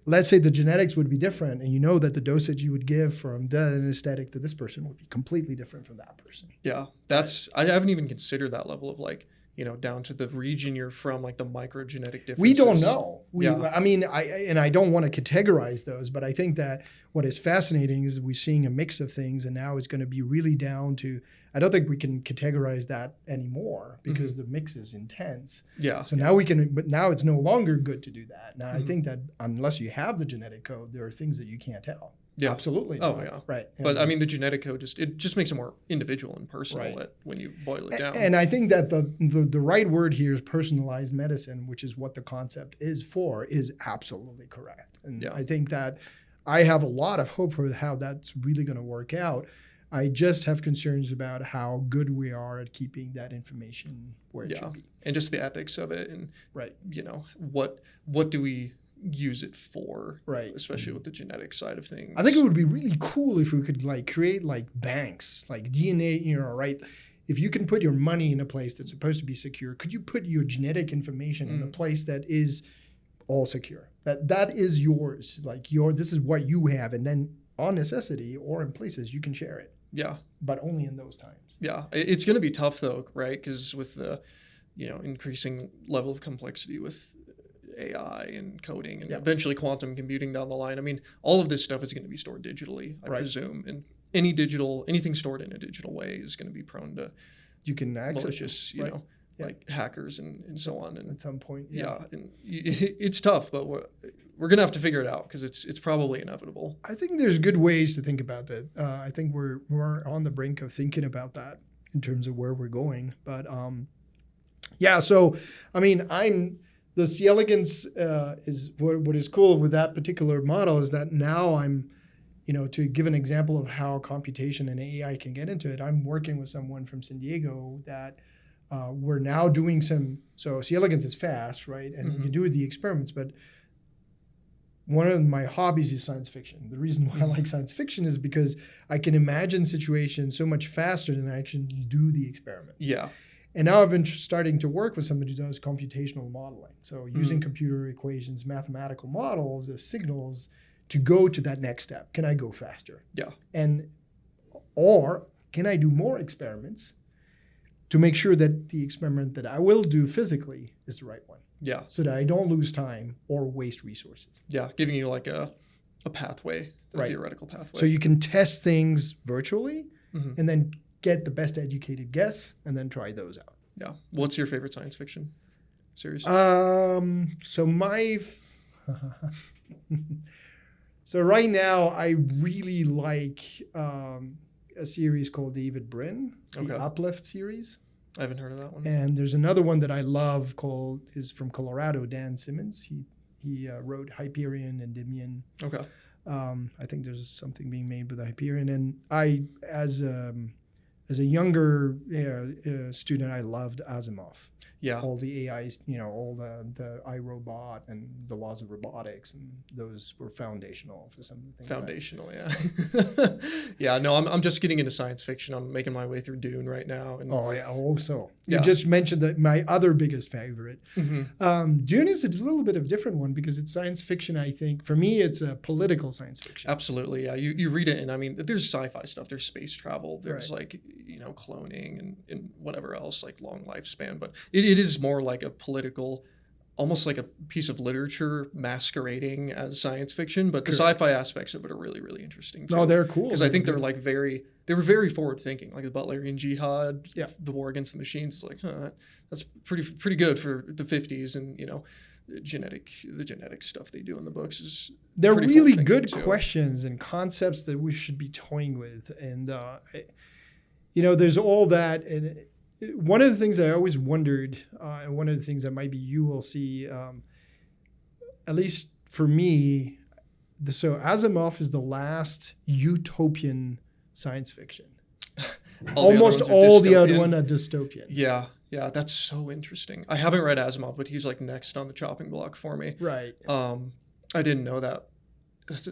Let's say the genetics would be different, and that the dosage you would give from the anesthetic to this person would be completely different from that person. Yeah, I haven't even considered that level of like, down to the region you're from, like the microgenetic differences. We don't know. I mean, I don't want to categorize those, but I think that what is fascinating is we're seeing a mix of things, and now it's going to be really down to, I don't think we can categorize that anymore because the mix is intense. Yeah. So now but now it's no longer good to do that. Now I think that unless you have the genetic code, there are things that you can't tell. Yeah. Absolutely. Oh, yeah. Right. But I mean, the genetic code just makes it more individual and personal Right. when you boil it down. And I think that the right word here is personalized medicine, which is what the concept is absolutely correct. And I think that I have a lot of hope for how that's really going to work out. I just have concerns about how good we are at keeping that information where it should be. And just the ethics of it, and right. What do we use it for, right? Especially with the genetic side of things. I think it would be really cool if we could create banks, like DNA, right? If you can put your money in a place that's supposed to be secure, could you put your genetic information in a place that is all secure? That is yours, this is what you have, and then on necessity or in places you can share it. Yeah. But only in those times. Yeah. It's going to be tough though, right? Because with the, increasing level of complexity with AI and coding and eventually quantum computing down the line. I mean, all of this stuff is going to be stored digitally, I presume. And anything stored in a digital way is going to be prone to you can access malicious, like hackers and so on. And at some point, and it's tough, but we're going to have to figure it out because it's probably inevitable. I think there's good ways to think about that. I think we're on the brink of thinking about that in terms of where we're going. But so I mean, the C. elegans is what is cool with that particular model is that now I'm, to give an example of how computation and AI can get into it, I'm working with someone from San Diego that we're now doing so C. elegans is fast, right? And we can do the experiments, but one of my hobbies is science fiction. The reason why I like science fiction is because I can imagine situations so much faster than I actually do the experiment. Yeah. And now I've been starting to work with somebody who does computational modeling. So using computer equations, mathematical models of signals to go to that next step. Can I go faster? Yeah. Or can I do more experiments to make sure that the experiment that I will do physically is the right one? Yeah. So that I don't lose time or waste resources. Yeah. Giving you like a pathway, a theoretical pathway. So you can test things virtually and then get the best educated guess, and then try those out. Yeah. What's your favorite science fiction series? So right now I really like a series called David Brin, the Uplift series. I haven't heard of that one. And there's another one that I love is from Colorado, Dan Simmons. He wrote Hyperion and Endymion. Okay. I think there's something being made with Hyperion, and I as a younger student, I loved Asimov. Yeah. All the AIs, all the iRobot and the laws of robotics, and those were foundational for some of the things. Foundational, yeah. Yeah, no, I'm just getting into science fiction. I'm making my way through Dune right now. And you just mentioned my other biggest favorite. Dune is a little bit of a different one because it's science fiction. I think for me, it's a political science fiction. Absolutely, yeah. You read it, and I mean, there's sci-fi stuff. There's space travel. There's cloning and whatever else, like long lifespan. But it is more like a political, almost like a piece of literature masquerading as science fiction. But the sci-fi aspects of it are really, really interesting too. No, they're cool. Because I think they were very forward thinking, like the Butlerian Jihad, the war against the machines. It's like, that's pretty good for the 50s, and the genetic stuff they do in the books is they're really good questions and concepts that we should be toying with. And there's all that. And one of the things I always wondered, and one of the things that maybe you will see, at least for me, so Asimov is the last utopian science fiction. All the other Almost ones are all the other dystopian. one are dystopian. Yeah, that's so interesting. I haven't read Asimov, but he's like next on the chopping block for me. Right. I didn't know that,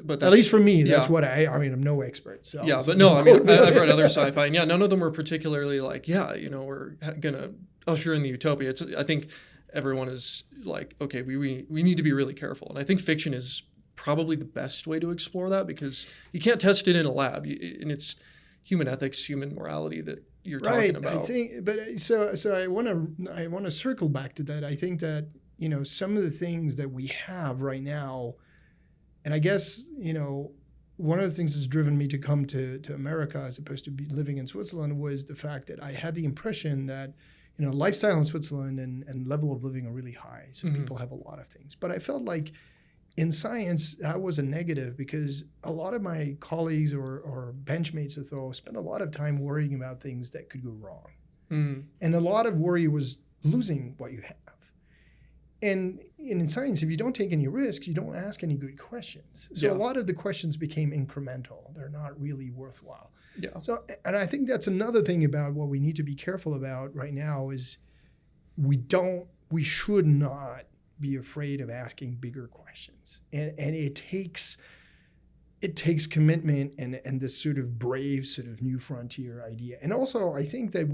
but At least for me, that's yeah. what I mean, I'm no expert. So, Yeah, so but no, I quote mean, me on I've read it. other sci-fi, and yeah, none of them were particularly like, yeah, we're gonna usher in the utopia. I think everyone is like, okay, we need to be really careful, and I think fiction is probably the best way to explore that because you can't test it in a lab, and it's human ethics, human morality that you're talking about. I think, but so I want to circle back to that. I think that some of the things that we have right now, and I guess one of the things that's driven me to come to America as opposed to be living in Switzerland was the fact that I had the impression that lifestyle in Switzerland and level of living are really high, so people have a lot of things. But I felt like in science, that was a negative because a lot of my colleagues or benchmates or so spent a lot of time worrying about things that could go wrong. And a lot of worry was losing what you have. And in science, if you don't take any risks, you don't ask any good questions. So a lot of the questions became incremental. They're not really worthwhile. Yeah. So, and I think that's another thing about what we need to be careful about right now is we should not be afraid of asking bigger questions. And it takes commitment and this sort of brave sort of new frontier idea. And also I think that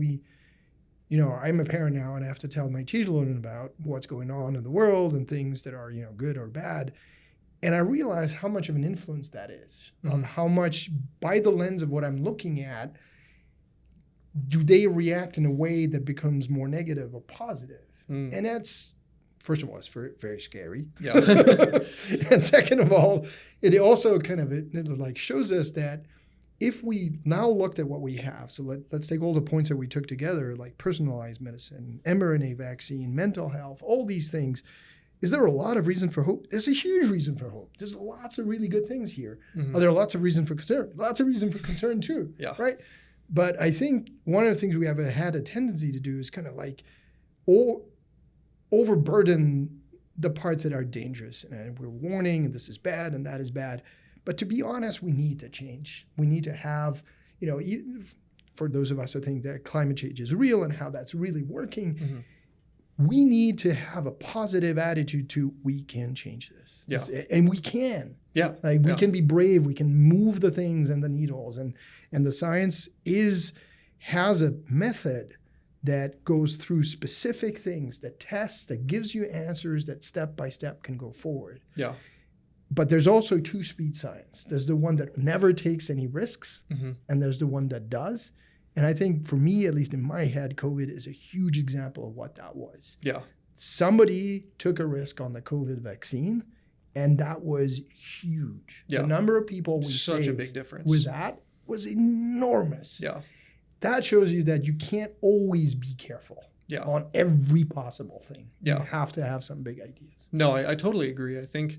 I'm a parent now and I have to tell my children about what's going on in the world and things that are, good or bad. And I realize how much of an influence that is, of how much by the lens of what I'm looking at, do they react in a way that becomes more negative or positive? And that's, first of all, it's very, very scary. Yeah. And second of all, it also kind of it shows us that if we now looked at what we have, so let's take all the points that we took together, like personalized medicine, mRNA vaccine, mental health, all these things, is there a lot of reason for hope? There's a huge reason for hope. There's lots of really good things here. Are there lots of reason for concern? Lots of reason for concern too, right? But I think one of the things we have had a tendency to do is kind of like overburden the parts that are dangerous. And we're warning, and this is bad, and that is bad. But to be honest, we need to change. We need to have, for those of us who think that climate change is real and how that's really working, we need to have a positive attitude to we can change this. Yeah. And we can. Yeah. We can be brave. We can move the things and the needles. And the science has a method that goes through specific things, that tests, that gives you answers that step by step can go forward. Yeah. But there's also two-speed science. There's the one that never takes any risks, and there's the one that does. And I think for me, at least in my head, COVID is a huge example of what that was. Yeah. Somebody took a risk on the COVID vaccine, and that was huge. Yeah. The number of people we Such saved a big difference with that was enormous. Yeah. That shows you that you can't always be careful on every possible thing. Yeah. You have to have some big ideas. No, I totally agree. I think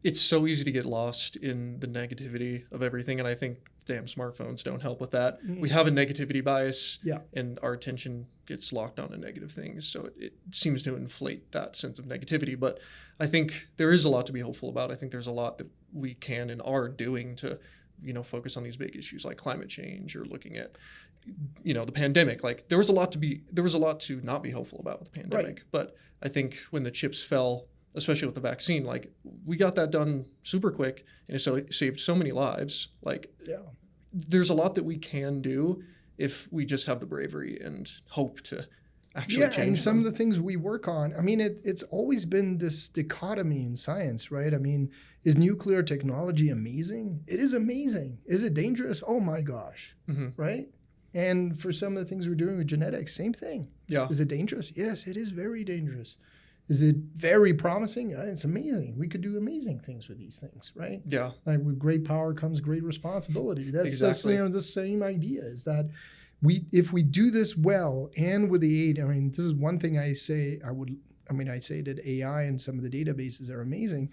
it's so easy to get lost in the negativity of everything. And I think damn smartphones don't help with that. We have a negativity bias and our attention gets locked onto negative things. So it seems to inflate that sense of negativity. But I think there is a lot to be hopeful about. I think there's a lot that we can and are doing to focus on these big issues like climate change or looking at, the pandemic. Like there was a lot to not be hopeful about with the pandemic. Right. But I think when the chips fell, especially with the vaccine, like we got that done super quick and it saved so many lives. Like there's a lot that we can do if we just have the bravery and hope to actually change and some them. of the things we work on, I mean, it's always been this dichotomy in science, right? I mean, is nuclear technology amazing? It is amazing. Is it dangerous? Oh my gosh, right? And for some of the things we're doing with genetics, same thing. Yeah. Is it dangerous? Yes, it is very dangerous. Is it very promising? It's amazing. We could do amazing things with these things, right? Yeah. Like with great power comes great responsibility. That's Exactly. the same idea is that if we do this well and with the aid, I mean, this is one thing I say that AI and some of the databases are amazing.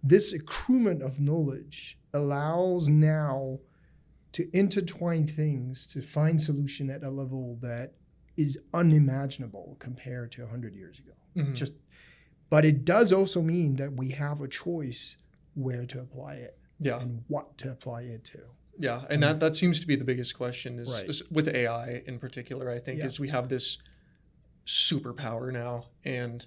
This accruement of knowledge allows now to intertwine things to find solution at a level that is unimaginable compared to 100 years ago. But it does also mean that we have a choice where to apply it and what to apply it to. Yeah, and that seems to be the biggest question is with AI in particular, I think, is we have this superpower now, and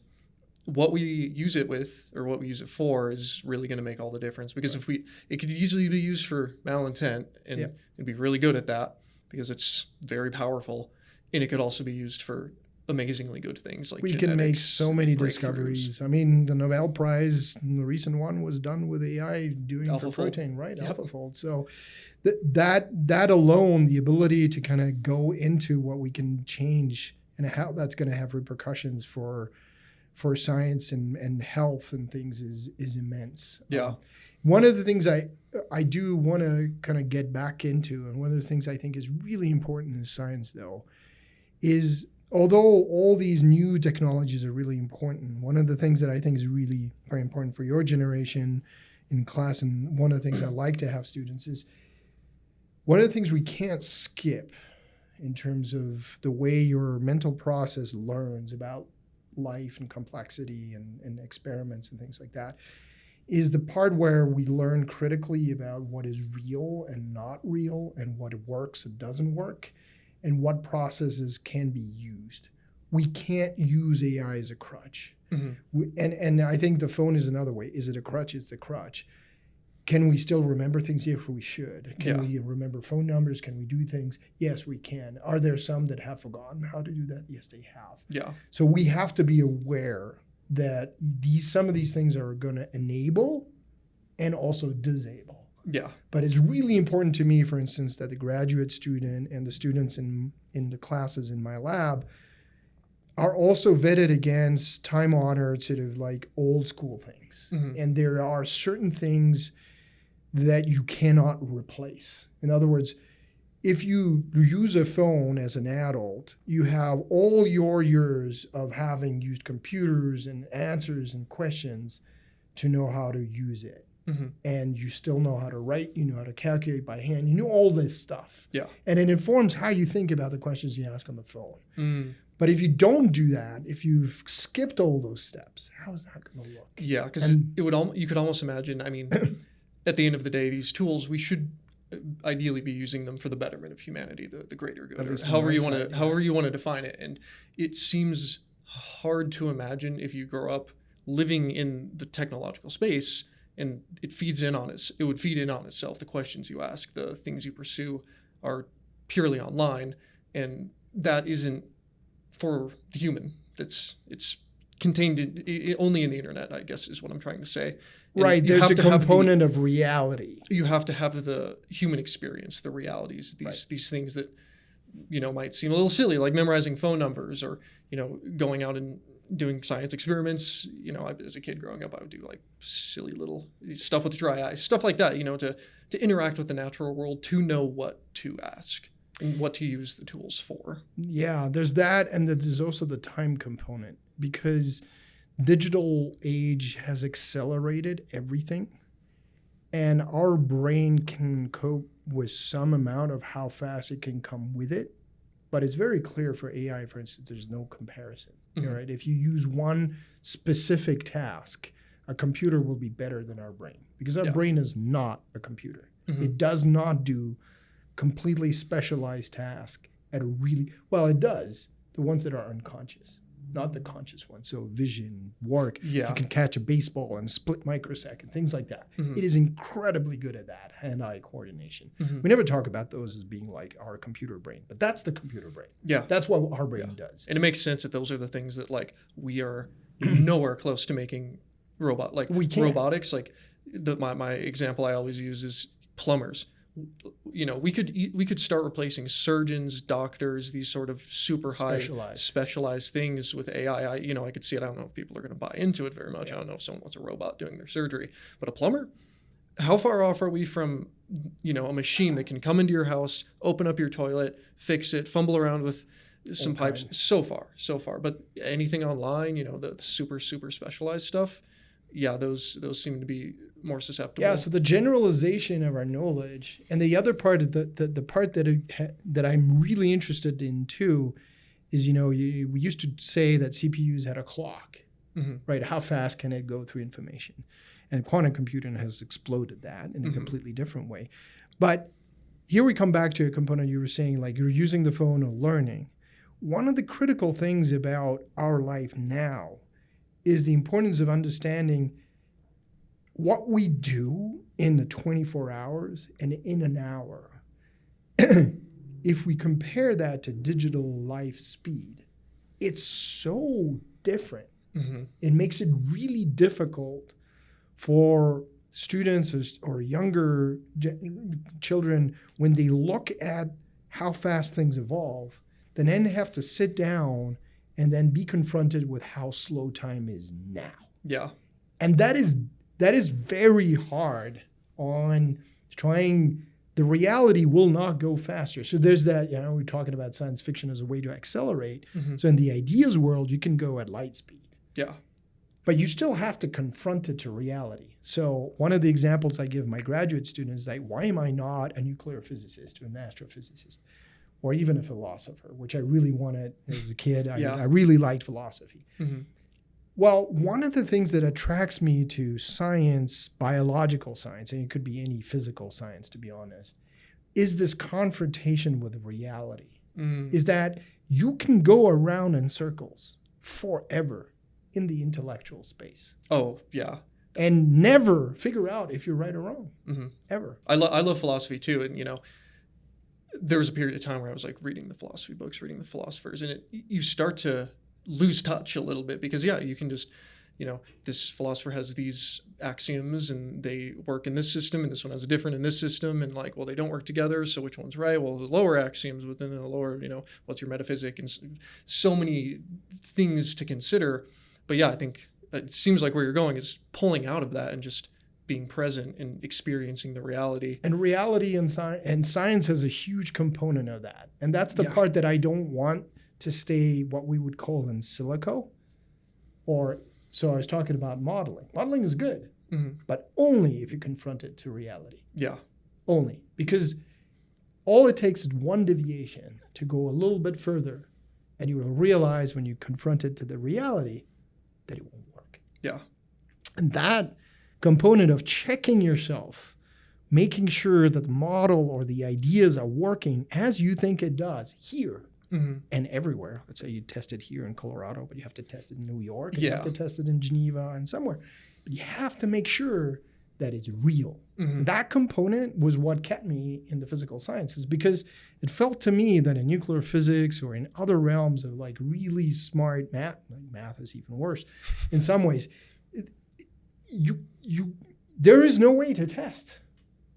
what we use it with or what we use it for is really going to make all the difference, because it could easily be used for malintent, and it'd be really good at that because it's very powerful, and it could also be used for amazingly good things like we can make so many discoveries. I mean, the Nobel Prize, the recent one, was done with AI doing AlphaFold for protein, right? Yep. AlphaFold. So that alone, the ability to kind of go into what we can change and how that's going to have repercussions for science and health and things is immense. Yeah. One of the things I do want to kind of get back into, and one of the things I think is really important in science, though, is although all these new technologies are really important, one of the things that I think is really very important for your generation in class, and one of the things I like to have students, is one of the things we can't skip in terms of the way your mental process learns about life and complexity and experiments and things like that, is the part where we learn critically about what is real and not real, and what works and doesn't work, and what processes can be used. We can't use AI as a crutch. Mm-hmm. And I think the phone is another way. Is it a crutch? It's a crutch. Can we still remember things? Yes, we should. Can we remember phone numbers? Can we do things? Yes, we can. Are there some that have forgotten how to do that? Yes, they have. Yeah. So we have to be aware that some of these things are going to enable and also disable. Yeah. But it's really important to me, for instance, that the graduate student and the students in the classes in my lab are also vetted against time-honored sort of like old school things. Mm-hmm. And there are certain things that you cannot replace. In other words, if you use a phone as an adult, you have all your years of having used computers and answers and questions to know how to use it. Mm-hmm. And you still know how to write, you know how to calculate by hand, you know all this stuff. Yeah. And it informs how you think about the questions you ask on the phone. Mm. But if you don't do that, if you've skipped all those steps, how is that going to look? Yeah, because you could almost imagine, I mean, at the end of the day, these tools, we should ideally be using them for the betterment of humanity, the greater good, or however you want to define it. And it seems hard to imagine if you grow up living in the technological space and it would feed in on itself. The questions you ask, the things you pursue are purely online, and that isn't for the human. It's contained only in the internet, I guess, is what I'm trying to say. And right. There's a component of reality. You have to have the human experience, the realities, these things that, might seem a little silly, like memorizing phone numbers or, going out and doing science experiments. As a kid growing up, I would do like silly little stuff with dry ice, stuff like that, to interact with the natural world, to know what to ask and what to use the tools for. Yeah, there's that. And there's also the time component, because digital age has accelerated everything, and our brain can cope with some amount of how fast it can come with it. But it's very clear for AI, for instance, there's no comparison. Mm-hmm. Right? If you use one specific task, a computer will be better than our brain, because our brain is not a computer. Mm-hmm. It does not do completely specialized tasks at a really, well, it does, the ones that are unconscious, not the conscious ones. So vision, work, you can catch a baseball in a split microsecond, things like that. Mm-hmm. It is incredibly good at that, hand-eye coordination. Mm-hmm. We never talk about those as being like our computer brain, but that's the computer brain. Yeah. That's what our brain does. And it makes sense that those are the things that we are nowhere close to making robotics. Like my example I always use is plumbers. We could start replacing surgeons, doctors, these sort of super high specialized things with AI. I could see it. I don't know if people are going to buy into it very much. I don't know if someone wants a robot doing their surgery, but a plumber, how far off are we from, a machine that can come into your house, open up your toilet, fix it, fumble around with some pipes? So far. But anything online, the super, super specialized stuff, those seem to be more susceptible. Yeah, so the generalization of our knowledge, and the other part, the part that I'm really interested in too, is we used to say that CPUs had a clock, mm-hmm. right? How fast can it go through information? And quantum computing has exploded that in a mm-hmm. completely different way. But here we come back to a component you were saying, like you're using the phone or learning. One of the critical things about our life now is the importance of understanding what we do in the 24 hours and in an hour. If we compare that to digital life speed, it's so different. Mm-hmm. It makes it really difficult for students or younger children when they look at how fast things evolve, then have to sit down and then be confronted with how slow time is now. Yeah. And that is very hard on trying. The reality will not go faster. So there's that, we're talking about science fiction as a way to accelerate. Mm-hmm. So in the ideas world, you can go at light speed. Yeah. But you still have to confront it to reality. So one of the examples I give my graduate students is like, why am I not a nuclear physicist or an astrophysicist or even a philosopher, which I really wanted as a kid. I really liked philosophy. Mm-hmm. Well, one of the things that attracts me to science, biological science, and it could be any physical science, to be honest, is this confrontation with reality. Is that you can go around in circles forever in the intellectual space. Oh, yeah. And never figure out if you're right or wrong, ever. I love philosophy too. And, there was a period of time where I was like reading the philosophy books, reading the philosophers, and you start to lose touch a little bit because you can just, this philosopher has these axioms and they work in this system and this one has a different in this system and they don't work together. So which one's right? Well, the lower axioms within the lower, what's your metaphysic and so many things to consider. But I think it seems like where you're going is pulling out of that and just being present and experiencing the reality. And reality and science has a huge component of that. And that's the part that I don't want to stay what we would call in silico. So I was talking about modeling. Modeling is good, but only if you confront it to reality. Yeah. Only. Because all it takes is one deviation to go a little bit further, and you will realize when you confront it to the reality that it won't work. Yeah. And that component of checking yourself, making sure that the model or the ideas are working as you think it does here and everywhere. Let's say you test it here in Colorado, but you have to test it in New York, and you have to test it in Geneva and somewhere. But you have to make sure that it's real. That component was what kept me in the physical sciences, because it felt to me that in nuclear physics or in other realms of really smart math is even worse in some ways, there is no way to test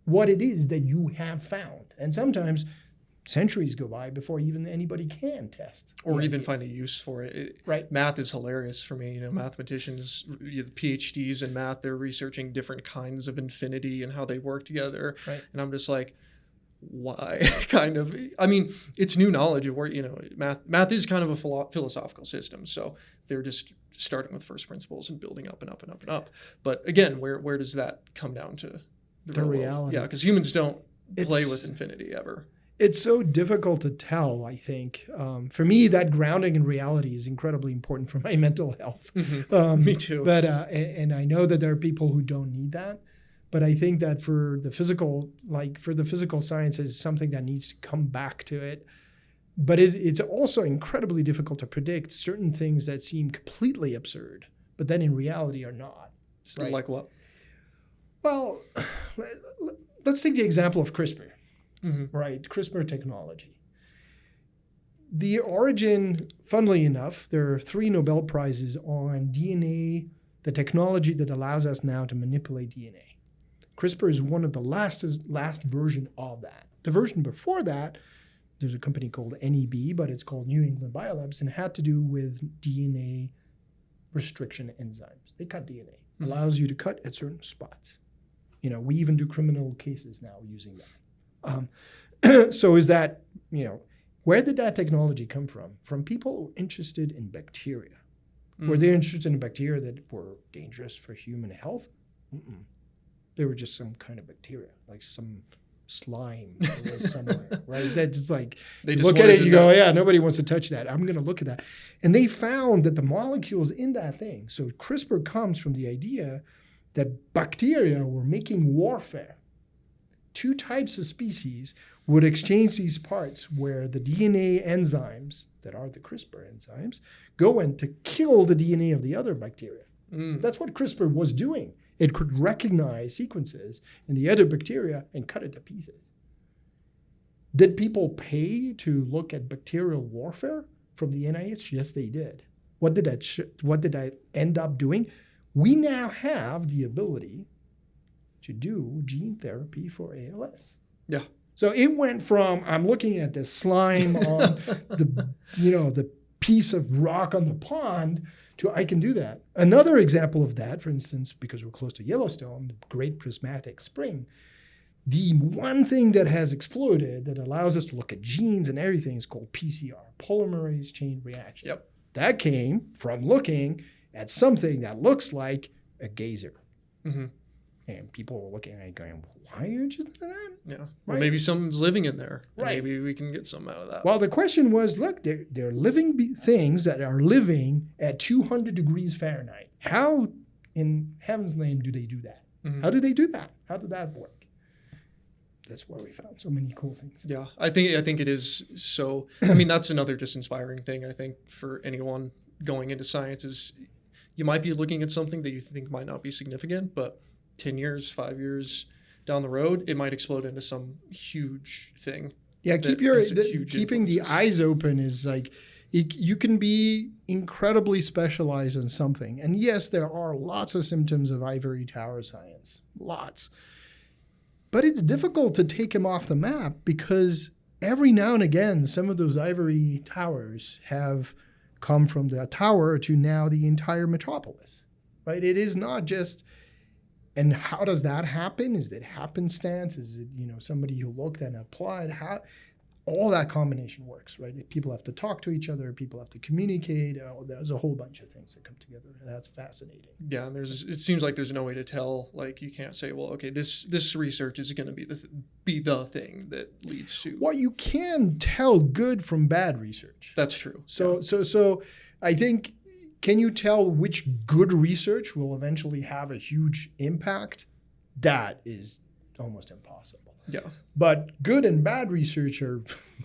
what it is that you have found. And sometimes centuries go by before even anybody can test. Or even find a use for it. Right. Math is hilarious for me. Mathematicians, the PhDs in math, they're researching different kinds of infinity and how they work together. Right. And I'm just like, why? It's new knowledge of where, math is kind of a philosophical system. So they're just starting with first principles and building up and up and up and up. But again, where does that come down to the reality? Yeah, because humans don't play with infinity ever. It's so difficult to tell, I think. For me, that grounding in reality is incredibly important for my mental health. Me too. But and I know that there are people who don't need that. But I think that for the physical sciences, something that needs to come back to it. But it's also incredibly difficult to predict certain things that seem completely absurd, but then in reality are not. Right? Like what? Well, let's take the example of CRISPR. Right, CRISPR technology. The origin, funnily enough, there are 3 Nobel Prizes on DNA, the technology that allows us now to manipulate DNA. CRISPR is one of the last version of that. The version before that, there's a company called NEB, but it's called New England Biolabs, and had to do with DNA restriction enzymes. They cut DNA. Allows you to cut at certain spots. We even do criminal cases now using that. So is that, where did that technology come from? From people interested in bacteria. Were they interested in bacteria that were dangerous for human health? They were just some kind of bacteria, like some slime that was somewhere, right? That's like, you look at it, you go, yeah, nobody wants to touch that. I'm going to look at that. And they found that the molecules in that thing, so CRISPR comes from the idea that bacteria were making warfare two types of species would exchange these parts where the DNA enzymes, that are the CRISPR enzymes, go in to kill the DNA of the other bacteria. That's what CRISPR was doing. It could recognize sequences in the other bacteria and cut it to pieces. Did people pay to look at bacterial warfare from the NIH? Yes, they did. What did that end up doing? We now have the ability to do gene therapy for ALS. Yeah. So it went from, I'm looking at this slime on the piece of rock on the pond, to I can do that. Another example of that, for instance, because we're close to Yellowstone, the Great Prismatic Spring, the one thing that has exploded that allows us to look at genes and everything is called PCR, polymerase chain reaction. Yep. That came from looking at something that looks like a geyser. Mm-hmm. And people were looking at it going, why are you interested in that? Yeah. Well, right. Maybe someone's living in there. Right. Maybe we can get some out of that. Well, the question was, look, they're living things that are living at 200 degrees Fahrenheit. How in heaven's name do they do that? Mm-hmm. How do they do that? How did that work? That's where we found so many cool things. Yeah, I think it is so. I mean, that's another just inspiring thing, I think, for anyone going into science is you might be looking at something that you think might not be significant, but 10 years, 5 years down the road, it might explode into some huge thing. Yeah, keeping the eyes open is like, you can be incredibly specialized in something. And yes, there are lots of symptoms of ivory tower science, lots. But it's difficult to take him off the map because every now and again, some of those ivory towers have come from the tower to now the entire metropolis, right? It is not just, and how does that happen? Is it happenstance? Is it, somebody who looked and applied? How all that combination works, right? People have to talk to each other. People have to communicate. There's a whole bunch of things that come together. And that's fascinating. Yeah, and it seems like there's no way to tell. Like you can't say, well, okay, this research is going to be the thing that leads to. Well, you can tell good from bad research. That's true. So I think, can you tell which good research will eventually have a huge impact? That is almost impossible. Yeah. But good and bad research are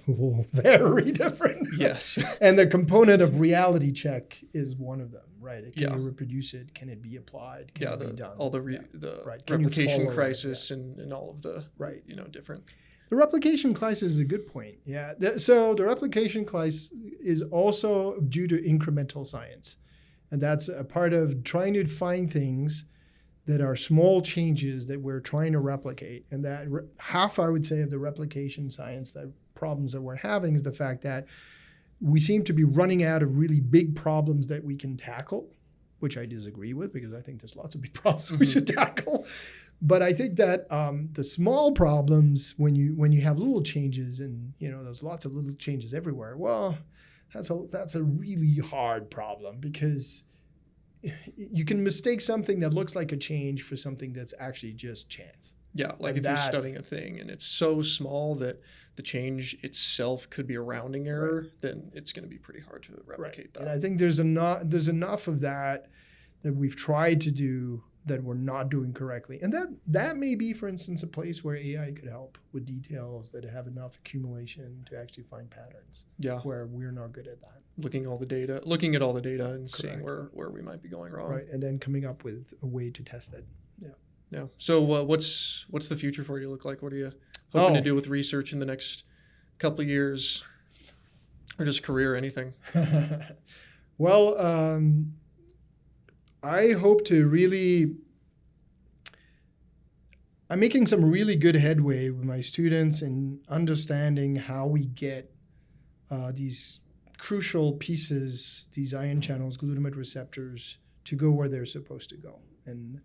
very different. Yes. And the component of reality check is one of them, right? Can you reproduce it? Can it be applied? Can it be done? All the replication crisis and all of the different. The replication crisis is a good point. Yeah. So the replication crisis is also due to incremental science. And that's a part of trying to find things that are small changes that we're trying to replicate. And that half, I would say, of the replication science, that problems that we're having is the fact that we seem to be running out of really big problems that we can tackle, which I disagree with because I think there's lots of big problems we should tackle. But I think that the small problems, when you have little changes and there's lots of little changes everywhere, well, that's a really hard problem because you can mistake something that looks like a change for something that's actually just chance. Yeah, like if you're studying a thing and it's so small that the change itself could be a rounding error, then it's going to be pretty hard to replicate that. And I think there's enough of that we've tried to do that we're not doing correctly. And that may be, for instance, a place where AI could help with details that have enough accumulation to actually find patterns. Yeah. Where we're not good at that. Looking at all the data and seeing where we might be going wrong. Right, and then coming up with a way to test it. Yeah. Yeah. So what's the future for you look like? What are you hoping to do with research in the next couple of years, or just career, anything? Well, I hope to really. I'm making some really good headway with my students in understanding how we get these crucial pieces, these ion channels, glutamate receptors, to go where they're supposed to go, and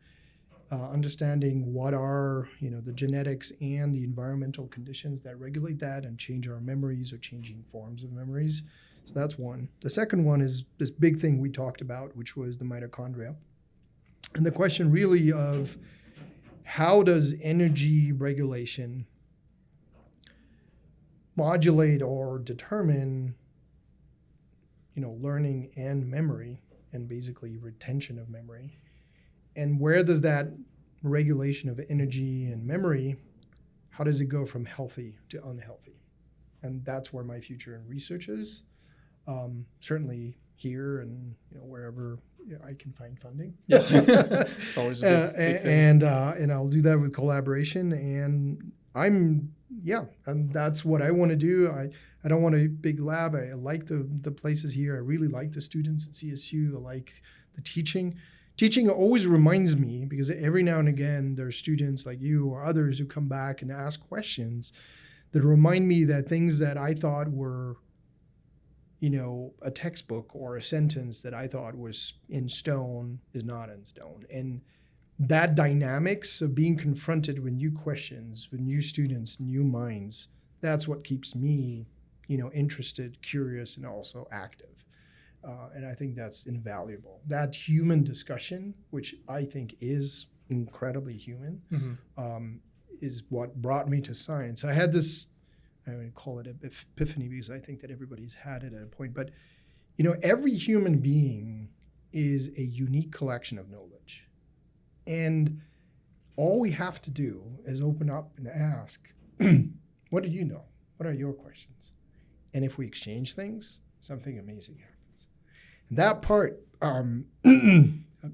understanding what are the genetics and the environmental conditions that regulate that and change our memories or changing forms of memories. So that's one. The second one is this big thing we talked about, which was the mitochondria, and the question really of how does energy regulation modulate or determine learning and memory, and basically retention of memory, and where does that regulation of energy and memory how does it go from healthy to unhealthy? And that's where my future in research is. Certainly here and wherever I can find funding. Yeah, it's always a big thing. And I'll do that with collaboration. And and that's what I want to do. I don't want a big lab. I like the places here. I really like the students at CSU. I like the teaching. Teaching always reminds me, because every now and again there are students like you or others who come back and ask questions that remind me that things that I thought were, a textbook or a sentence that I thought was in stone is not in stone. And that dynamics of being confronted with new questions, with new students, new minds, that's what keeps me, interested, curious, and also active. And I think that's invaluable. That human discussion, which I think is incredibly human, is what brought me to science. I had this, I would call it an epiphany, because I think that everybody's had it at a point. But, every human being is a unique collection of knowledge. And all we have to do is open up and ask, what do you know? What are your questions? And if we exchange things, something amazing happens. And that part, I'm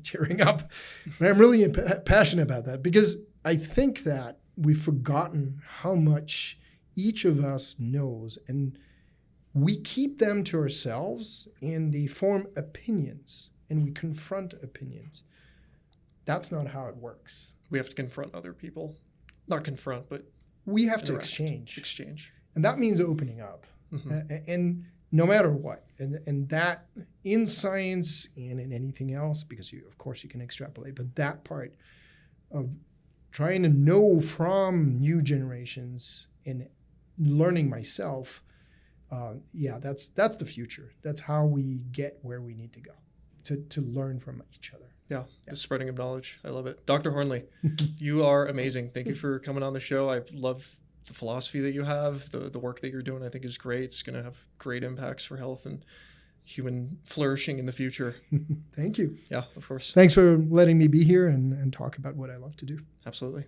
tearing up, but I'm really passionate about that, because I think that we've forgotten how much each of us knows, and we keep them to ourselves, and they form opinions, and we confront opinions. That's not how it works. We have to confront other people. Not confront, but we have to interact. exchange. And that means opening up. And no matter what. And that in science and in anything else, because of course you can extrapolate, but that part of trying to know from new generations and learning myself, that's the future. That's how we get where we need to go, to learn from each other. Yeah, the spreading of knowledge. I love it. Dr. Hoerndli, you are amazing. Thank you for coming on the show. I love the philosophy that you have. The work that you're doing, I think, is great. It's going to have great impacts for health and human flourishing in the future. Thank you. Yeah, of course. Thanks for letting me be here and talk about what I love to do. Absolutely.